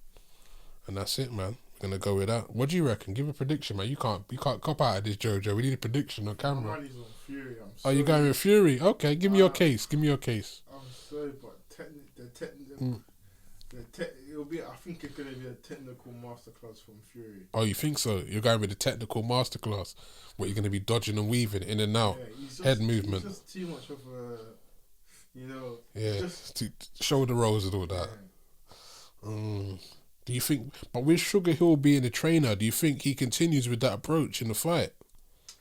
and that's it, man. We're gonna go with that. What do you reckon? Give a prediction, man. You can't cop out of this, Jojo. We need a prediction on camera. My money's on Fury. Oh, you're going with Fury? Okay, give me your case. Give me your case. I'm sorry, but it'll be. I think it's gonna be a technical masterclass from Fury. Oh, you think so? You're going with the technical masterclass. What, you're going to be dodging and weaving in and out, head movement. He's just too much of a, Yeah, just shoulder rolls and all that. Yeah. Do you think? But with Sugar Hill being a trainer, do you think he continues with that approach in the fight?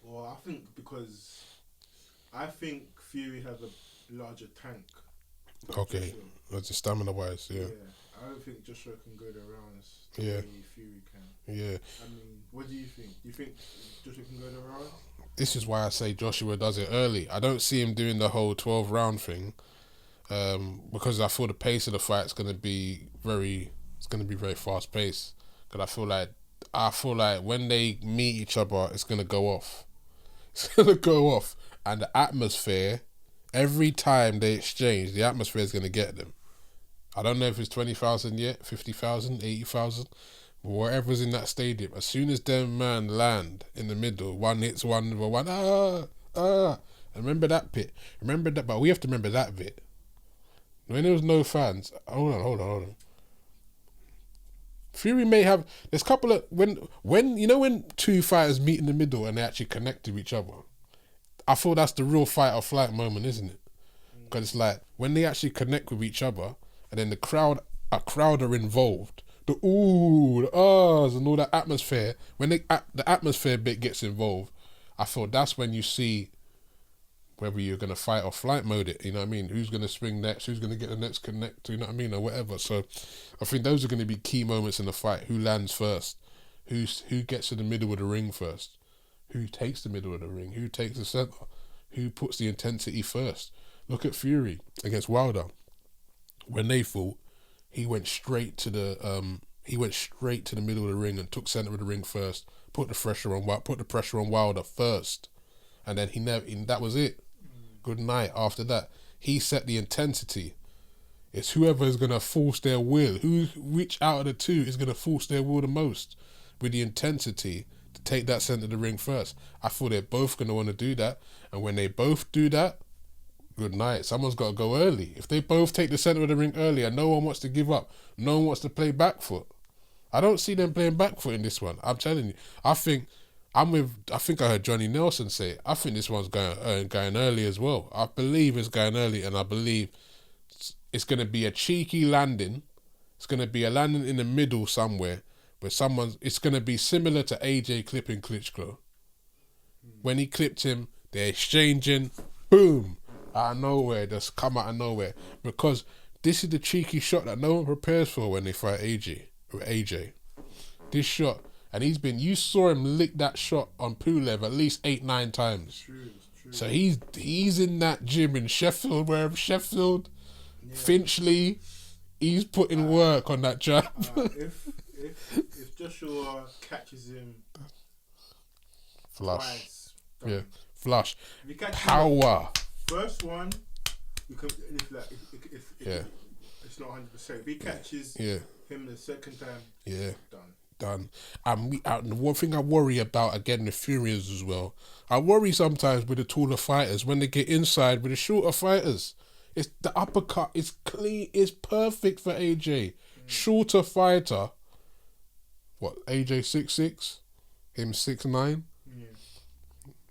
Well, I think because I think Fury has a larger tank. Okay, that's the stamina wise, yeah. I don't think Joshua can go the rounds the way Fury can. Yeah. I mean, what do you think? Do you think Joshua can go the rounds? This is why I say Joshua does it early. I don't see him doing the whole 12 round thing, because I feel the pace of the fight is going to be very fast paced. Because I feel like when they meet each other, it's going to go off. It's going to go off, and the atmosphere. Every time they exchange, the atmosphere is going to get them. I don't know if it's 20,000 yet, 50,000, 80,000, but whatever's in that stadium, as soon as them man land in the middle, one hits one, and remember that pit. Remember that, but we have to remember that bit. When there was no fans, hold on. Fury may have, there's a couple of, when two fighters meet in the middle and they actually connect to each other, I feel that's the real fight or flight moment, isn't it? because it's like when they actually connect with each other, and then a crowd are involved. The ooh, the ahs, and all that atmosphere. When the atmosphere bit gets involved, I thought that's when you see whether you're gonna fight or flight mode it. You know what I mean? Who's gonna swing next? Who's gonna get the next connect? You know what I mean, or whatever. So, I think those are gonna be key moments in the fight. Who lands first? Who gets to the middle of the ring first? Who takes the middle of the ring? Who takes the center? Who puts the intensity first? Look at Fury against Wilder. When they fought, he went straight to the middle of the ring and took center of the ring first. Put the pressure on Wilder first, and then that was it. Good night. After that, he set the intensity. It's whoever is gonna force their will. Which out of the two is gonna force their will the most with the intensity to take that center of the ring first. I thought they're both gonna want to do that, and when they both do that, good night. Someone's got to go early. If they both take the center of the ring early and no one wants to give up, no one wants to play back foot. I don't see them playing back foot in this one. I'm telling you. I think I heard Johnny Nelson say it. I think this one's going early as well. I believe it's going early, and I believe it's going to be a cheeky landing. It's going to be a landing in the middle somewhere, where it's going to be similar to AJ clipping Klitschko. When he clipped him, they're exchanging, boom, out of nowhere, just come out of nowhere. Because this is the cheeky shot that no one prepares for when they fight AJ. This shot, and you saw him lick that shot on Pulev at least 8-9 times. True. So he's in that gym in Sheffield, Finchley. He's putting work on that jab. If Joshua catches him flush, twice, flush, if he catches power. First one, you can. If it's not 100%. If he catches him the second time, done. And one thing I worry about again the Furies as well. I worry sometimes with the taller fighters when they get inside with the shorter fighters. It's the uppercut is clean. It's perfect for AJ. Shorter fighter. What, AJ 6'6", him 6'9". Yeah.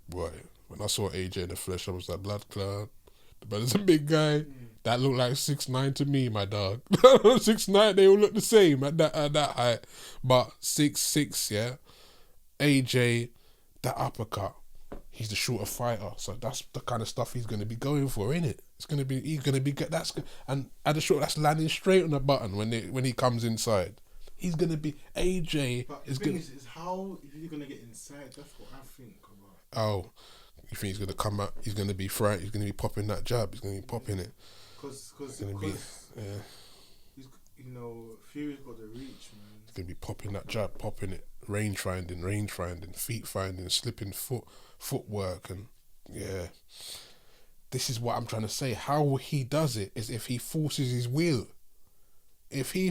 Boy, when I saw AJ in the flesh, I was like, blood clot. But it's a big guy. That looked like 6'9" to me, my dog. 6'9", they all look the same at that height. But 6'6", yeah. AJ, that uppercut. He's the shorter fighter, so that's the kind of stuff he's going to be going for, innit? He's going to be and at the short, that's landing straight on the button when he comes inside. He's going to be AJ. But the thing is how if you're going to get inside. That's what I think about. Oh, you think he's going to come out? He's going to be fright. He's going to be popping that jab. He's going to be popping it. Because Fury's got the reach, man. He's going to be popping that jab, popping it, range finding, feet finding, slipping footwork, and this is what I'm trying to say. How he does it is if he forces his will. If he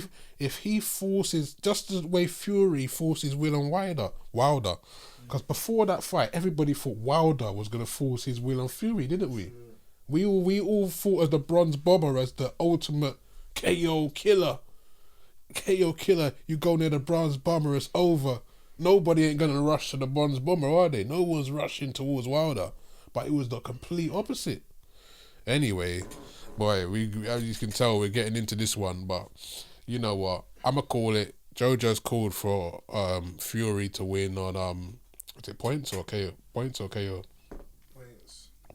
forces, just the way Fury forced his will on Wilder. Because before that fight, everybody thought Wilder was going to force his will on Fury, didn't we? We all thought of the Bronze Bomber as the ultimate KO killer. KO killer, you go near the Bronze Bomber, it's over. Nobody ain't going to rush to the Bronze Bomber, are they? No one's rushing towards Wilder. But it was the complete opposite. Anyway, boy, as you can tell, we're getting into this one. But you know what? I'm going to call it. Jojo's called for Fury to win on, is it points or KO? Points or KO?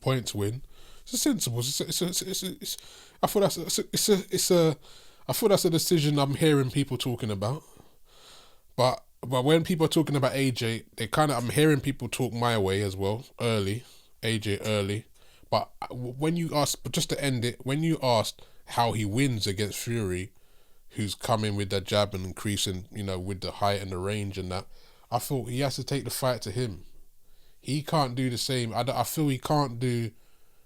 Points win. It's sensible. I thought that's a decision I'm hearing people talking about. But when people are talking about AJ, I'm hearing people talk my way as well. AJ early. But when you asked, but just to end it, when you asked how he wins against Fury, who's coming with that jab and increasing, with the height and the range and that, I thought he has to take the fight to him. He can't do the same. I feel he can't do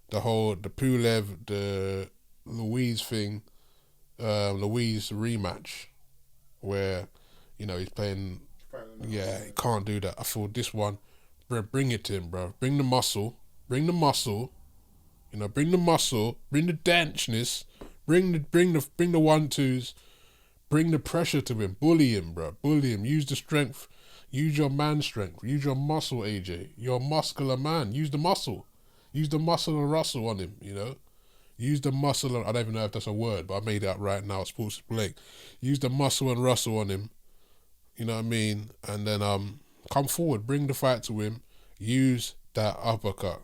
the Pulev, the Louise thing, Louise rematch, where, he's playing. Yeah, he can't do that. I feel this one, bro, bring it to him, bro. Bring the muscle. Bring the muscle. Bring the muscle. Bring the danchness. Bring the 1-2s. Bring the pressure to him. Bully him, bro. Bully him. Use the strength. Use your man strength. Use your muscle, AJ. You're a muscular man. Use the muscle. Use the muscle and rustle on him, Use the muscle. I don't even know if that's a word, but I made it up right now. Sports with Blake. Use the muscle and rustle on him. You know what I mean? And then come forward, bring the fight to him. Use that uppercut.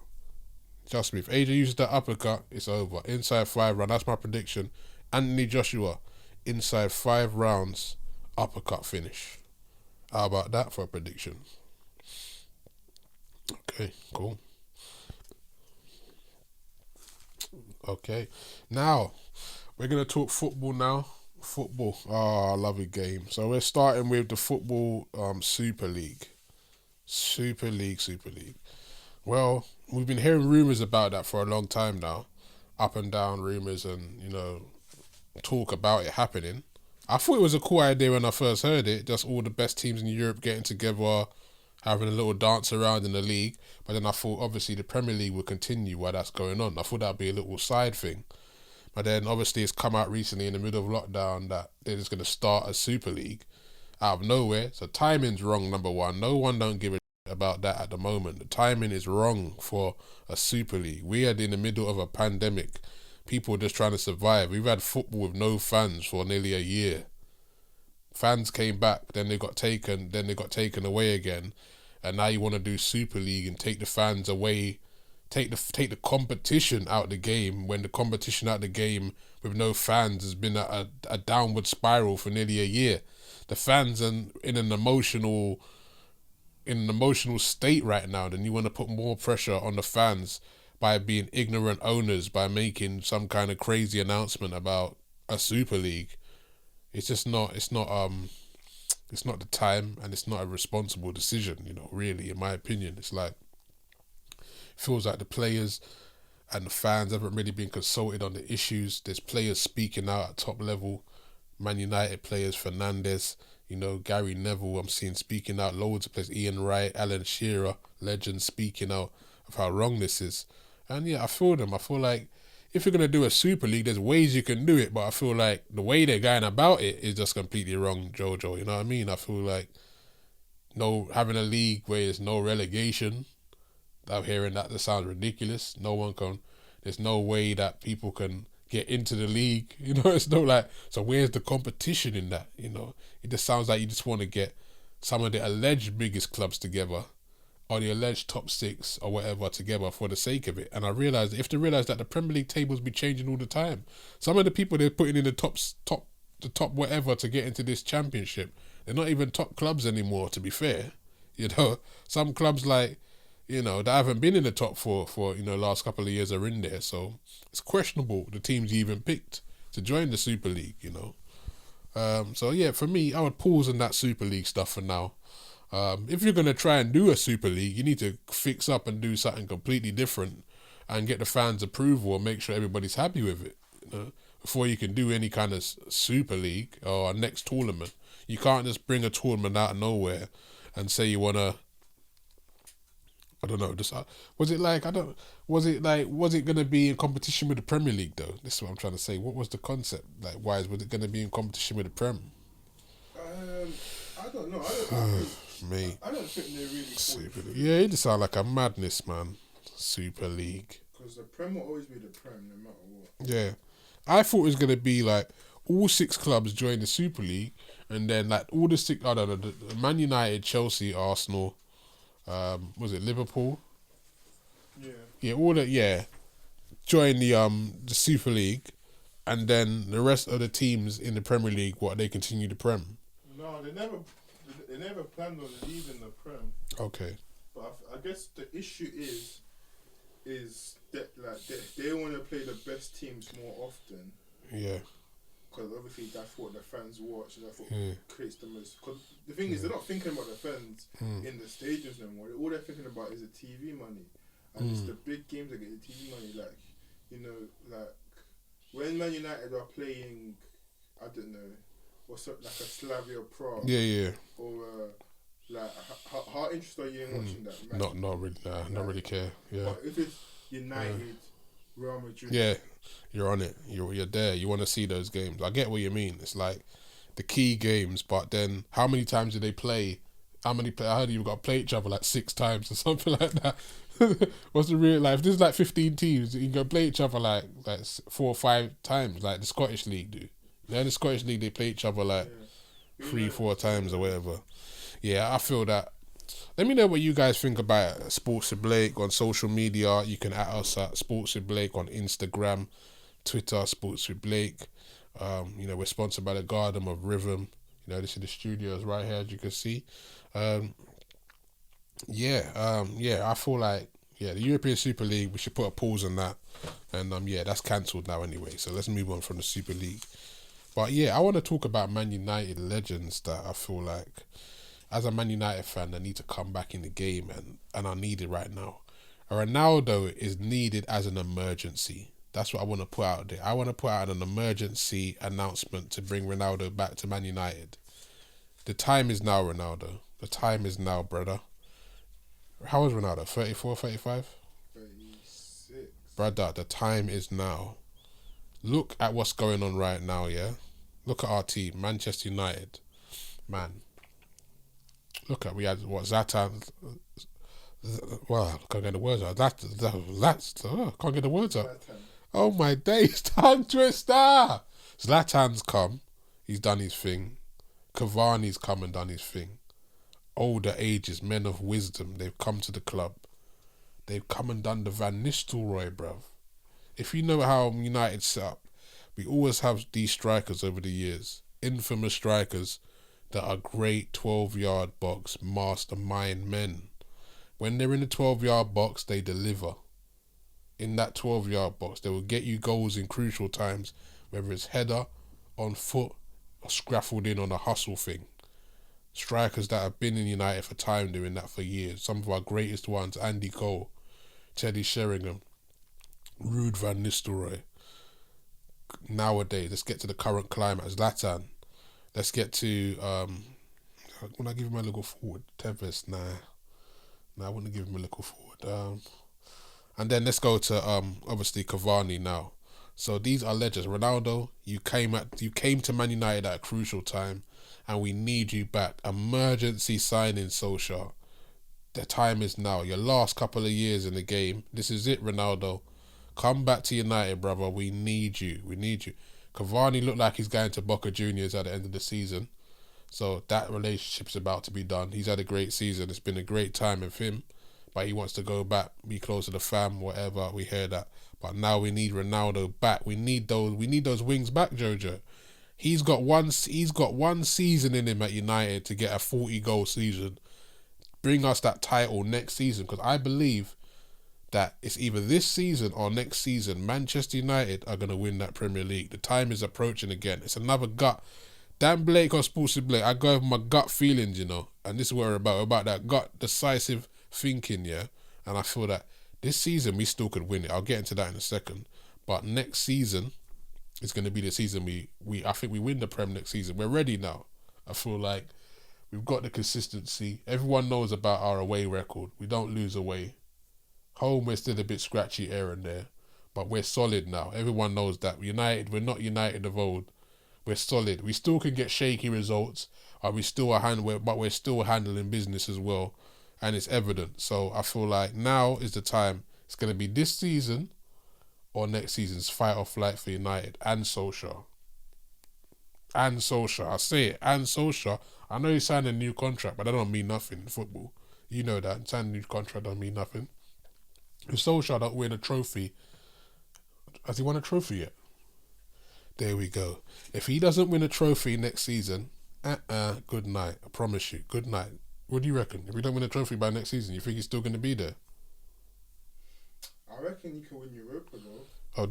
Trust me, if AJ uses that uppercut, it's over. Inside 5 rounds, that's my prediction. Anthony Joshua, inside 5 rounds, uppercut finish. How about that for a prediction? Okay, cool. Okay, now we're going to talk football now. Football, I love a game. So we're starting with the football Super League. Super League. Well, we've been hearing rumours about that for a long time now. Up and down rumours and, talk about it happening. I thought it was a cool idea when I first heard it. Just all the best teams in Europe getting together, having a little dance around in the league. But then I thought, obviously, the Premier League would continue while that's going on. I thought that'd be a little side thing. But then, obviously, it's come out recently in the middle of lockdown that they're just going to start a Super League out of nowhere. So timing's wrong, number one. No one don't give a shit about that at the moment. The timing is wrong for a Super League. We are in the middle of a pandemic. People are just trying to survive. We've had football with no fans for nearly a year. Fans came back, then they got taken away again. And now you want to do Super League and take the fans away, take the competition out of the game, when the competition out of the game with no fans has been a downward spiral for nearly a year. The fans are in an emotional state right now. Then you want to put more pressure on the fans by being ignorant owners, by making some kind of crazy announcement about a Super League. It's just not. It's not the time, and it's not a responsible decision. Really, in my opinion, it's like, feels like the players and the fans haven't really been consulted on the issues. There's players speaking out at top level. Man United players, Fernandes, Gary Neville, I'm seeing speaking out, loads of players, Ian Wright, Alan Shearer, legends speaking out of how wrong this is. And yeah, I feel them. I feel like if you're going to do a Super League, there's ways you can do it, but I feel like the way they're going about it is just completely wrong, Jojo. You know what I mean? I feel like having a league where there's no relegation, I'm hearing that sounds ridiculous. There's no way that people can get into the league. It's no like, so where's the competition in that? It just sounds like you just want to get some of the alleged biggest clubs together, or the alleged top 6 or whatever together for the sake of it. And I realised, if they realise that the Premier League tables be changing all the time. Some of the people they're putting in the top whatever to get into this championship, they're not even top clubs anymore, to be fair. Some clubs that haven't been in the top 4 for last couple of years are in there. So it's questionable the teams you even picked to join the Super League. So yeah, for me, I would pause on that Super League stuff for now. If you're going to try and do a Super League, you need to fix up and do something completely different and get the fans' approval and make sure everybody's happy with it, before you can do any kind of Super League or a next tournament. You can't just bring a tournament out of nowhere and say you want to, I don't know, was it going to be in competition with the Premier League though? This is what I'm trying to say. What was the concept? Why was it going to be in competition with the Prem? I don't know. Mate, I don't think they're really Super League. Yeah, it just sounds like a madness, man. Super League. Because the Prem will always be the Prem, no matter what. Yeah, I thought it was gonna be like all 6 clubs join the Super League, and then all the 6. I don't know. The Man United, Chelsea, Arsenal. Was it Liverpool? Yeah. Yeah, all that. Yeah, join the Super League, and then the rest of the teams in the Premier League, they continue the Prem. No, they never planned on leaving the Prem. Okay. But I guess the issue is that they want to play the best teams more often. Yeah. Because obviously that's what the fans watch, and that's what creates the most. Because the thing is, they're not thinking about the fans in the stadiums no more. All they're thinking about is the TV money, and it's the big games that get the TV money. When Man United are playing, I don't know, what's up, like a Slavia Prague. Yeah. Or how interested are you in watching that match? Not really. Nah, not really care. Yeah. But if it's United, Real Madrid. Yeah, you're on it. You're there. You want to see those games. I get what you mean. It's like the key games, but then how many times do they play? I heard you've got to play each other 6 times or something like that. What's the real life? There's like 15 teams. You can play each other like 4 or 5 times, like the Scottish League do. In the Scottish League, they play each other like 3, 4 times or whatever. Yeah, I feel that. Let me know what you guys think about Sports with Blake on social media. You can at us at Sports with Blake on Instagram, Twitter, Sports with Blake. We're sponsored by the Garden of Rhythm. This is the studios right here, as you can see. I feel like the European Super League, we should put a pause on that, and that's cancelled now anyway. So let's move on from the Super League. But I want to talk about Man United legends that I feel like, as a Man United fan, I need to come back in the game and are needed right now. Ronaldo is needed as an emergency. That's what I want to put out there. I want to put out an emergency announcement to bring Ronaldo back to Man United. The time is now, Ronaldo. The time is now, brother. How old is Ronaldo? 34, 35? 36. Brother, the time is now. Look at what's going on right now, yeah? Look at our team, Manchester United. Man. Look at, we had, Zlatan. Wow, can't get the words out. Can't get the words out. Oh my days, tongue twister. Zlatan's come, he's done his thing. Cavani's come and done his thing. Older ages, men of wisdom, they've come to the club. They've come and done the Van Nistelrooy, bruv. If you know how United set up, we always have these strikers over the years, infamous strikers that are great 12-yard box mastermind men. When they're in the 12-yard box, they deliver. In that 12-yard box, they will get you goals in crucial times, whether it's header, on foot, or scraffled in on a hustle thing. Strikers that have been in United for time doing that for years. Some of our greatest ones, Andy Cole, Teddy Sheringham, Ruud van Nistelrooy. Nowadays, let's get to the current climate. Zlatan. Let's get to, when I give him a little forward, Tevez, nah, I wouldn't give him a little forward. And then let's go to obviously Cavani now. So these are legends. Ronaldo, you came to Man United at a crucial time, and we need you back. Emergency signing, Solskjaer. The time is now. Your last couple of years in the game. This is it, Ronaldo. Come back to United, brother. We need you. We need you. Cavani looked like he's going to Boca Juniors at the end of the season. So that relationship's about to be done. He's had a great season. It's been a great time with him. But he wants to go back, be close to the fam, whatever. We hear that. But now we need Ronaldo back. We need those wings back, Jojo. He's got one season in him at United to get a 40-goal season. Bring us that title next season, because I believe that it's either this season or next season, Manchester United are going to win that Premier League. The time is approaching again. It's another gut. Dan Blake or Sports with Blake, I go with my gut feelings, and this is what we're about that gut decisive thinking, yeah. And I feel that this season we still could win it. I'll get into that in a second. But next season is going to be the season I think we win the Prem next season. We're ready now. I feel like we've got the consistency. Everyone knows about our away record. We don't lose away. Home, we're still a bit scratchy here and there, but we're solid now. Everyone knows that. United, we're not United of old. We're solid. We still can get shaky results, but we're still handling business as well, and it's evident. So I feel like now is the time. It's going to be this season or next season's fight or flight for United and Solskjaer. And Solskjaer, I say it, and Solskjaer. I know he signed a new contract, but that don't mean nothing in football. You know that. Signing a new contract don't mean nothing. If Solskjaer don't win a trophy, has he won a trophy yet? There we go. If he doesn't win a trophy next season, good night. I promise you, good night. What do you reckon? If we don't win a trophy by next season, you think he's still going to be there? I reckon he can win Europa though. Oh,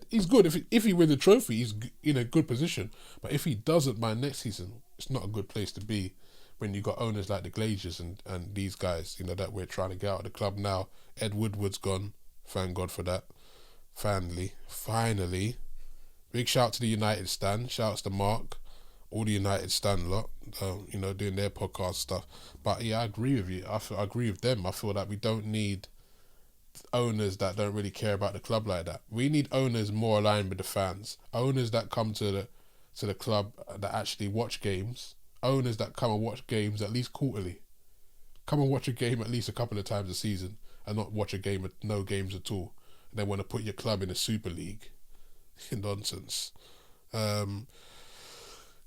he's good. If he wins a trophy, he's in a good position. But if he doesn't by next season, it's not a good place to be. When you got owners like the Glazers and these guys, that we're trying to get out of the club now. Ed Woodward's gone. Thank God for that. Finally. Big shout to the United stand. Shouts to Mark. All the United stand lot. Doing their podcast stuff. But yeah, I agree with you. I agree with them. I feel that we don't need owners that don't really care about the club like that. We need owners more aligned with the fans. Owners that come to the club that actually watch games. Owners that come and watch games at least quarterly. Come and watch a game at least a couple of times a season. and not watch a game, no games at all. And then want to put your club in a Super League. Nonsense. Yeah,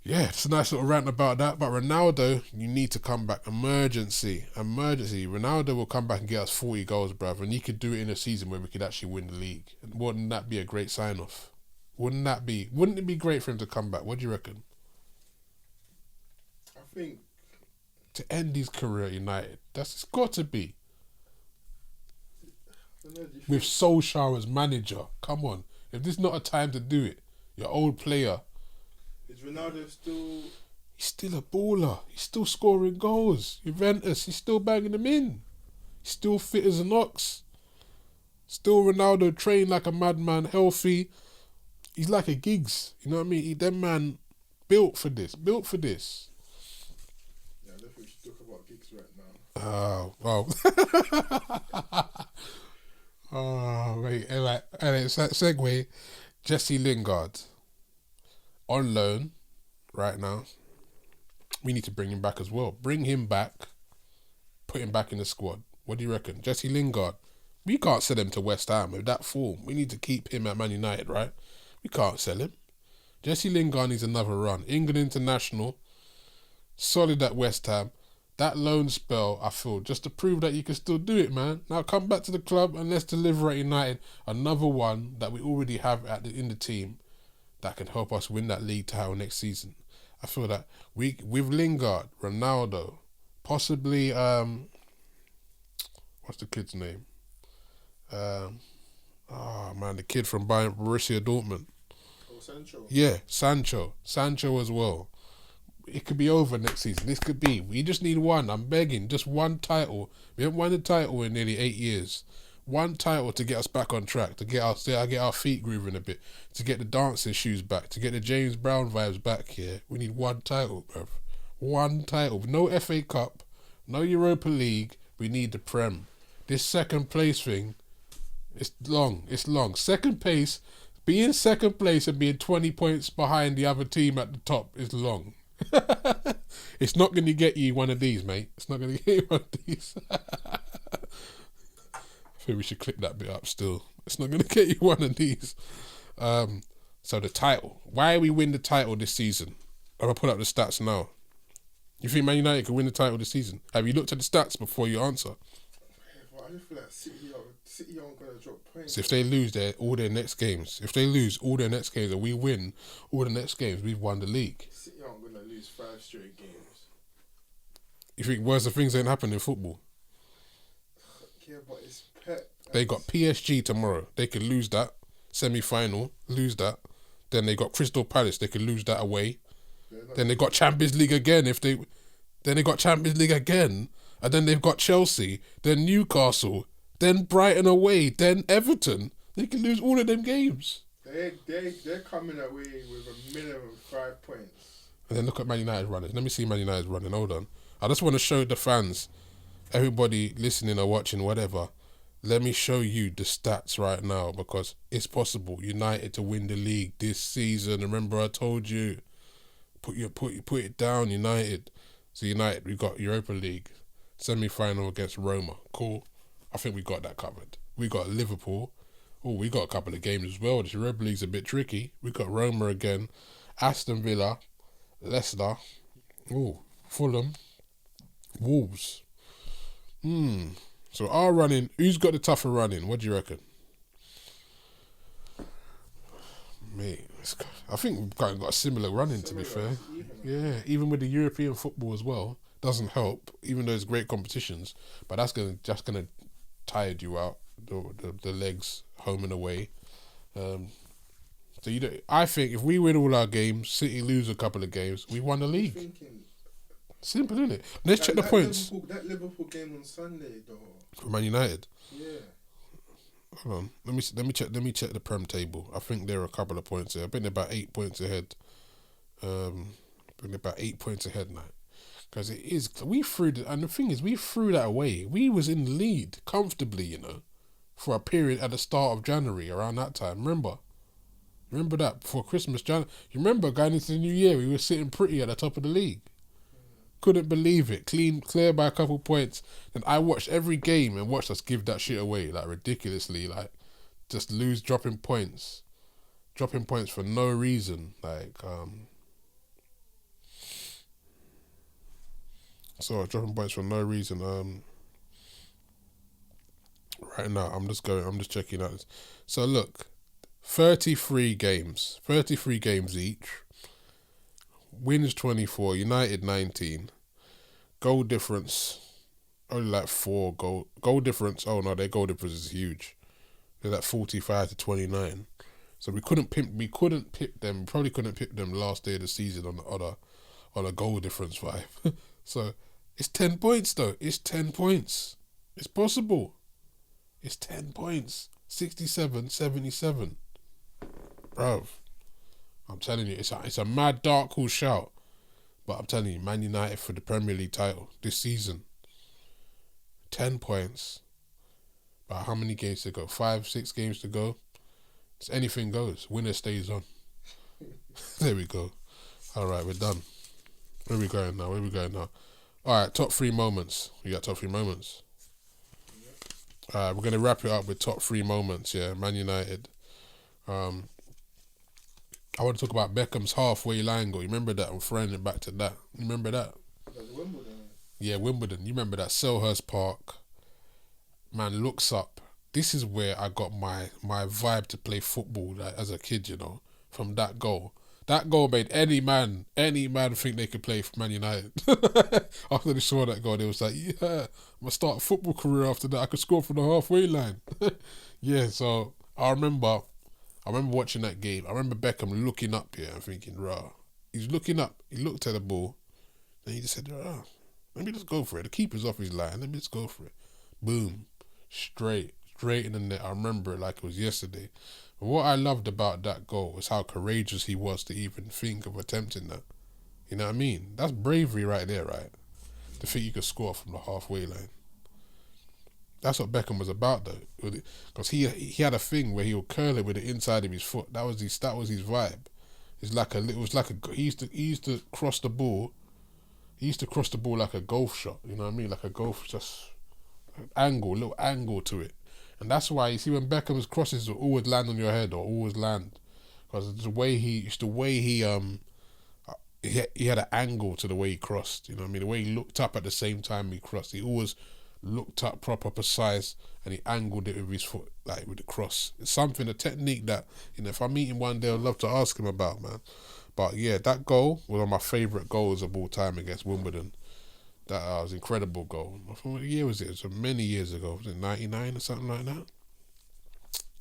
it's a nice little rant about that. But Ronaldo, you need to come back. Emergency. Ronaldo will come back and get us 40 goals, bruv. And he could do it in a season where we could actually win the league. And wouldn't that be a great sign-off? Wouldn't it be great for him to come back? What do you reckon? I think to end his career at United, it's got to be. With Solskjaer as manager, come on. If this is not a time to do it, your old player. Is Ronaldo still? He's still a baller. He's still scoring goals. Juventus, he's still banging them in. He's still fit as an ox. Still Ronaldo trained like a madman, healthy. He's like a Giggs. You know what I mean? That man built for this. Yeah, I don't think we should talk about Giggs right now. Oh, well. Oh, wait. Anyway, segue. Jesse Lingard. On loan right now. We need to bring him back as well. Bring him back. Put him back in the squad. What do you reckon? Jesse Lingard. We can't sell him to West Ham with that form. We need to keep him at Man United, right? We can't sell him. Jesse Lingard needs another run. England international. Solid at West Ham. That loan spell, I feel, just to prove that you can still do it, man. Now come back to the club and let's deliver at United another one that we already have in the team that can help us win that league title next season. I feel that with Lingard, Ronaldo, possibly what's the kid's name? The kid from Borussia Dortmund. Oh, Sancho. Yeah, Sancho as well. It could be over next season. This could be. We just need one. I'm begging. Just one title. We haven't won a title in nearly 8 years. One title to get us back on track, to get our feet grooving a bit, to get the dancing shoes back, to get the James Brown vibes back here. We need one title, bruv. One title. No FA Cup, no Europa League. We need the Prem. This second place thing, it's long. Second place, being second place and being 20 points behind the other team at the top is long. It's not going to get you one of these, mate. It's not going to get you one of these. I think we should clip that bit up still. It's not going to get you one of these. So the title. Why we win the title this season? I'm going to put up the stats now. You think Man United can win the title this season? Have you looked at the stats before you answer? Well, I just feel like City aren't going to drop points. So if they lose all their next games, and we win all the next games, we've won the league. City aren't going to lose 5 straight games. You think worse things ain't happening in football? Yeah, but it's Pep. They got PSG tomorrow. They could lose that semi-final, lose that. Then they got Crystal Palace. They could lose that away. Then they got Champions League again. Then they got Champions League again, and then they've got Chelsea, then Newcastle, then Brighton away, then Everton. They can lose all of them games. They're coming away with a minimum of 5 points. And then look at Man United running. Let me see Man United running. Hold on. I just want to show the fans, everybody listening or watching, whatever. Let me show you the stats right now, because it's possible United to win the league this season. Remember, I told you, put it down, United. So United, we got Europa League semi-final against Roma. Cool. I think we got that covered. We got Liverpool. Oh, we got a couple of games as well. This Europa League's a bit tricky. We got Roma again, Aston Villa, Leicester. Oh, Fulham, Wolves. So our running, who's got the tougher running? What do you reckon? Mate, I think we've got a similar running, to be fair. Yeah, even with the European football as well, doesn't help, even though it's great competitions. But that's just gonna tire you out, the legs home and away. So I think if we win all our games, City lose a couple of games, we won the league. Simple, isn't it? Let's check the points. That Liverpool game on Sunday, though. For Man United. Yeah. Hold on. Let me check the Prem table. I think they're a couple of points there. I think they're about 8 points ahead. I think they're about 8 points ahead now. Because it is, and the thing is, we threw that away. We was in the lead comfortably, for a period at the start of January, around that time. Remember that before Christmas, January. You remember going into the new year, we were sitting pretty at the top of the league. Couldn't believe it. Clear by a couple points. And I watched every game and watched us give that shit away, like ridiculously, like just lose, dropping points for no reason, dropping points for no reason. Right now, I'm just checking out this. So look, 33 games each. Wins 24, United 19. Goal difference, only like 4 goal difference. Oh no, their goal difference is huge. They're like 45 to 29. So we couldn't pip them. Probably couldn't pip them last day of the season on a goal difference vibe. So it's 10 points though. It's 10 points. It's possible. It's 10 points. 67, 77. Bruv. I'm telling you, it's a mad dark horse shout. But I'm telling you, Man United for the Premier League title this season. 10 points. But how many games to go? 5, 6 games to go. It's anything goes. Winner stays on. There we go. All right, we're done. Where we going now? All right, top 3 moments. You got top 3 moments? All right, we're going to wrap it up with top 3 moments, yeah. Man United. I want to talk about Beckham's halfway line goal. You remember that? I'm throwing it back to that. You remember that? Wimbledon. Yeah, Wimbledon. You remember that? Selhurst Park. Man looks up. This is where I got my vibe to play football as a kid, you know, from that goal. That goal made any man think they could play for Man United. After they saw that goal, they was like, yeah, I'm going to start a football career after that. I could score from the halfway line. Yeah, so I remember watching that game. I remember Beckham looking up here and thinking, rah. He's looking up. He looked at the ball. And he just said, rah, let me just go for it. The keeper's off his line. Let me just go for it. Boom. Straight in the net. I remember it like it was yesterday. But what I loved about that goal was how courageous he was to even think of attempting that. You know what I mean? That's bravery right there, right? To think you could score from the halfway line. That's what Beckham was about, though, because he had a thing where he would curl it with the inside of his foot. That was his vibe. He used to cross the ball. He used to cross the ball like a golf shot. You know what I mean? Like a golf, just little angle to it. And that's why you see when Beckham's crosses will always land on your head or always land, because the way he had an angle to the way he crossed. You know what I mean? The way he looked up at the same time he crossed. He always looked up proper precise and he angled it with his foot, like with the cross. It's something, a technique that, you know, if I meet him one day, I'd love to ask him about, man. But yeah, that goal was one of my favourite goals of all time against Wimbledon. That was an incredible goal. What year was it? It was many years ago. Was it 99 or something like that? Let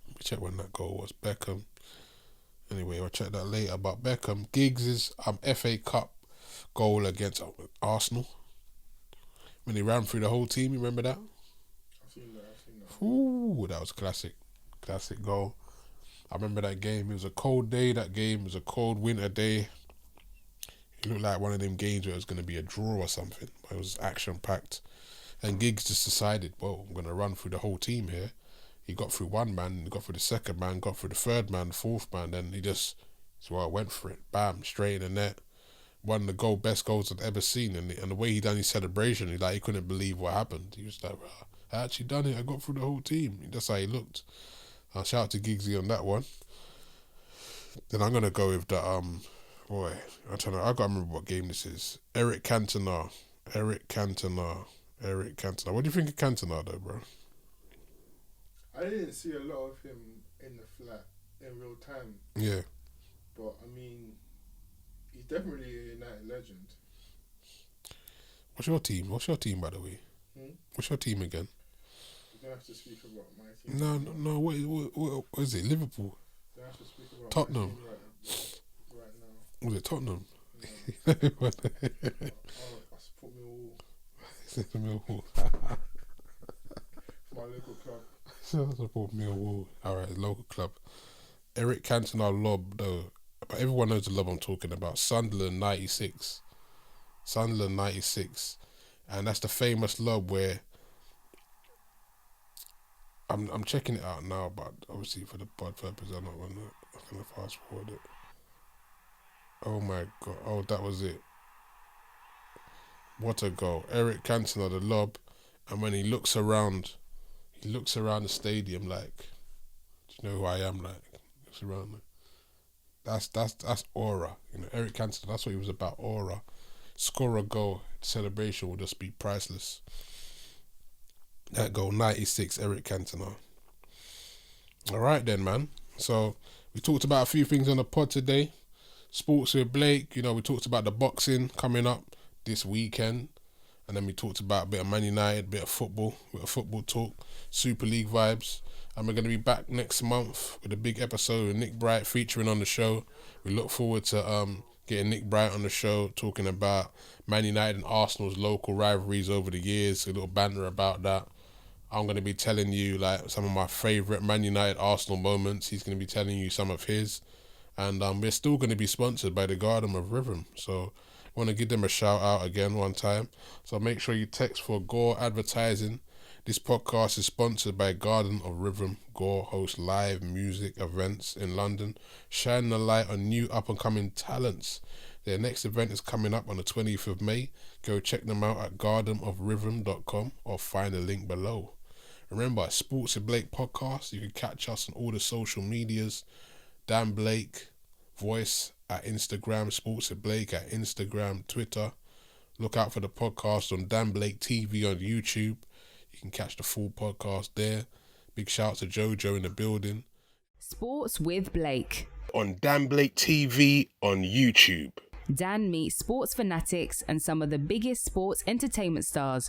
me check when that goal was. Beckham. Anyway, I'll check that later. But Beckham, Giggs' FA Cup goal against Arsenal. When he ran through the whole team, you remember that? I've seen that. Ooh, that was classic goal. I remember that game. It was a cold day, that game. It was a cold winter day. It looked like one of them games where it was going to be a draw or something. But it was action-packed. And Giggs just decided, well, I'm going to run through the whole team here. He got through one man, he got through the second man, got through the third man, fourth man, then I went for it. Bam, straight in the net. One of the best goals I've ever seen, and the way he done his celebration, he couldn't believe what happened. He was like, I actually done it, I got through the whole team. That's how he looked. Shout out to Giggsy on that one. Then I'm gonna go with the I gotta remember what game this is. Eric Cantona. What do you think of Cantona though, bro? I didn't see a lot of him in the flat in real time. Yeah. But I mean, he's definitely a United legend. What's your team, by the way? What's your team again? You don't have to speak about my team. No. What is it? Liverpool? You don't have to speak about Tottenham. my team right now. Was it Tottenham? No. I support Millwall. My local club. Support Millwall. Alright, local club. Eric Cantona lob though. But everyone knows the lob I'm talking about. Sunderland 96. And that's the famous lob where I'm checking it out now, but obviously for the pod purpose I'm gonna fast forward it. Oh my god. Oh, that was it. What a goal. Eric Cantona, the lob. And when he looks around the stadium like, do you know who I am? Like, looks around like, that's aura. You know, Eric Cantona, that's what he was about, aura. Score a goal, celebration will just be priceless. That goal, 96, Eric Cantona. All right then, man. So we talked about a few things on the pod today. Sports with Blake, you know, we talked about the boxing coming up this weekend. And then we talked about a bit of Man United, a bit of football talk, Super League vibes. And we're going to be back next month with a big episode with Nick Bright featuring on the show. We look forward to getting Nick Bright on the show, talking about Man United and Arsenal's local rivalries over the years, a little banter about that. I'm going to be telling you like some of my favourite Man United Arsenal moments. He's going to be telling you some of his. And we're still going to be sponsored by the Garden of Rhythm. So I want to give them a shout out again one time. So make sure you text for Gore Advertising. This podcast is sponsored by Garden of Rhythm. Gore hosts live music events in London, shining a light on new up-and-coming talents. Their next event is coming up on the 20th of May. Go check them out at gardenofrhythm.com or find the link below. Remember, Sports with Blake podcast. You can catch us on all the social medias. Dan Blake Voice at Instagram, Sports with Blake at Instagram, Twitter. Look out for the podcast on Dan Blake TV on YouTube. You can catch the full podcast there. Big shout out to Jojo in the building. Sports with Blake. On Dan Blake TV on YouTube. Dan meets sports fanatics and some of the biggest sports entertainment stars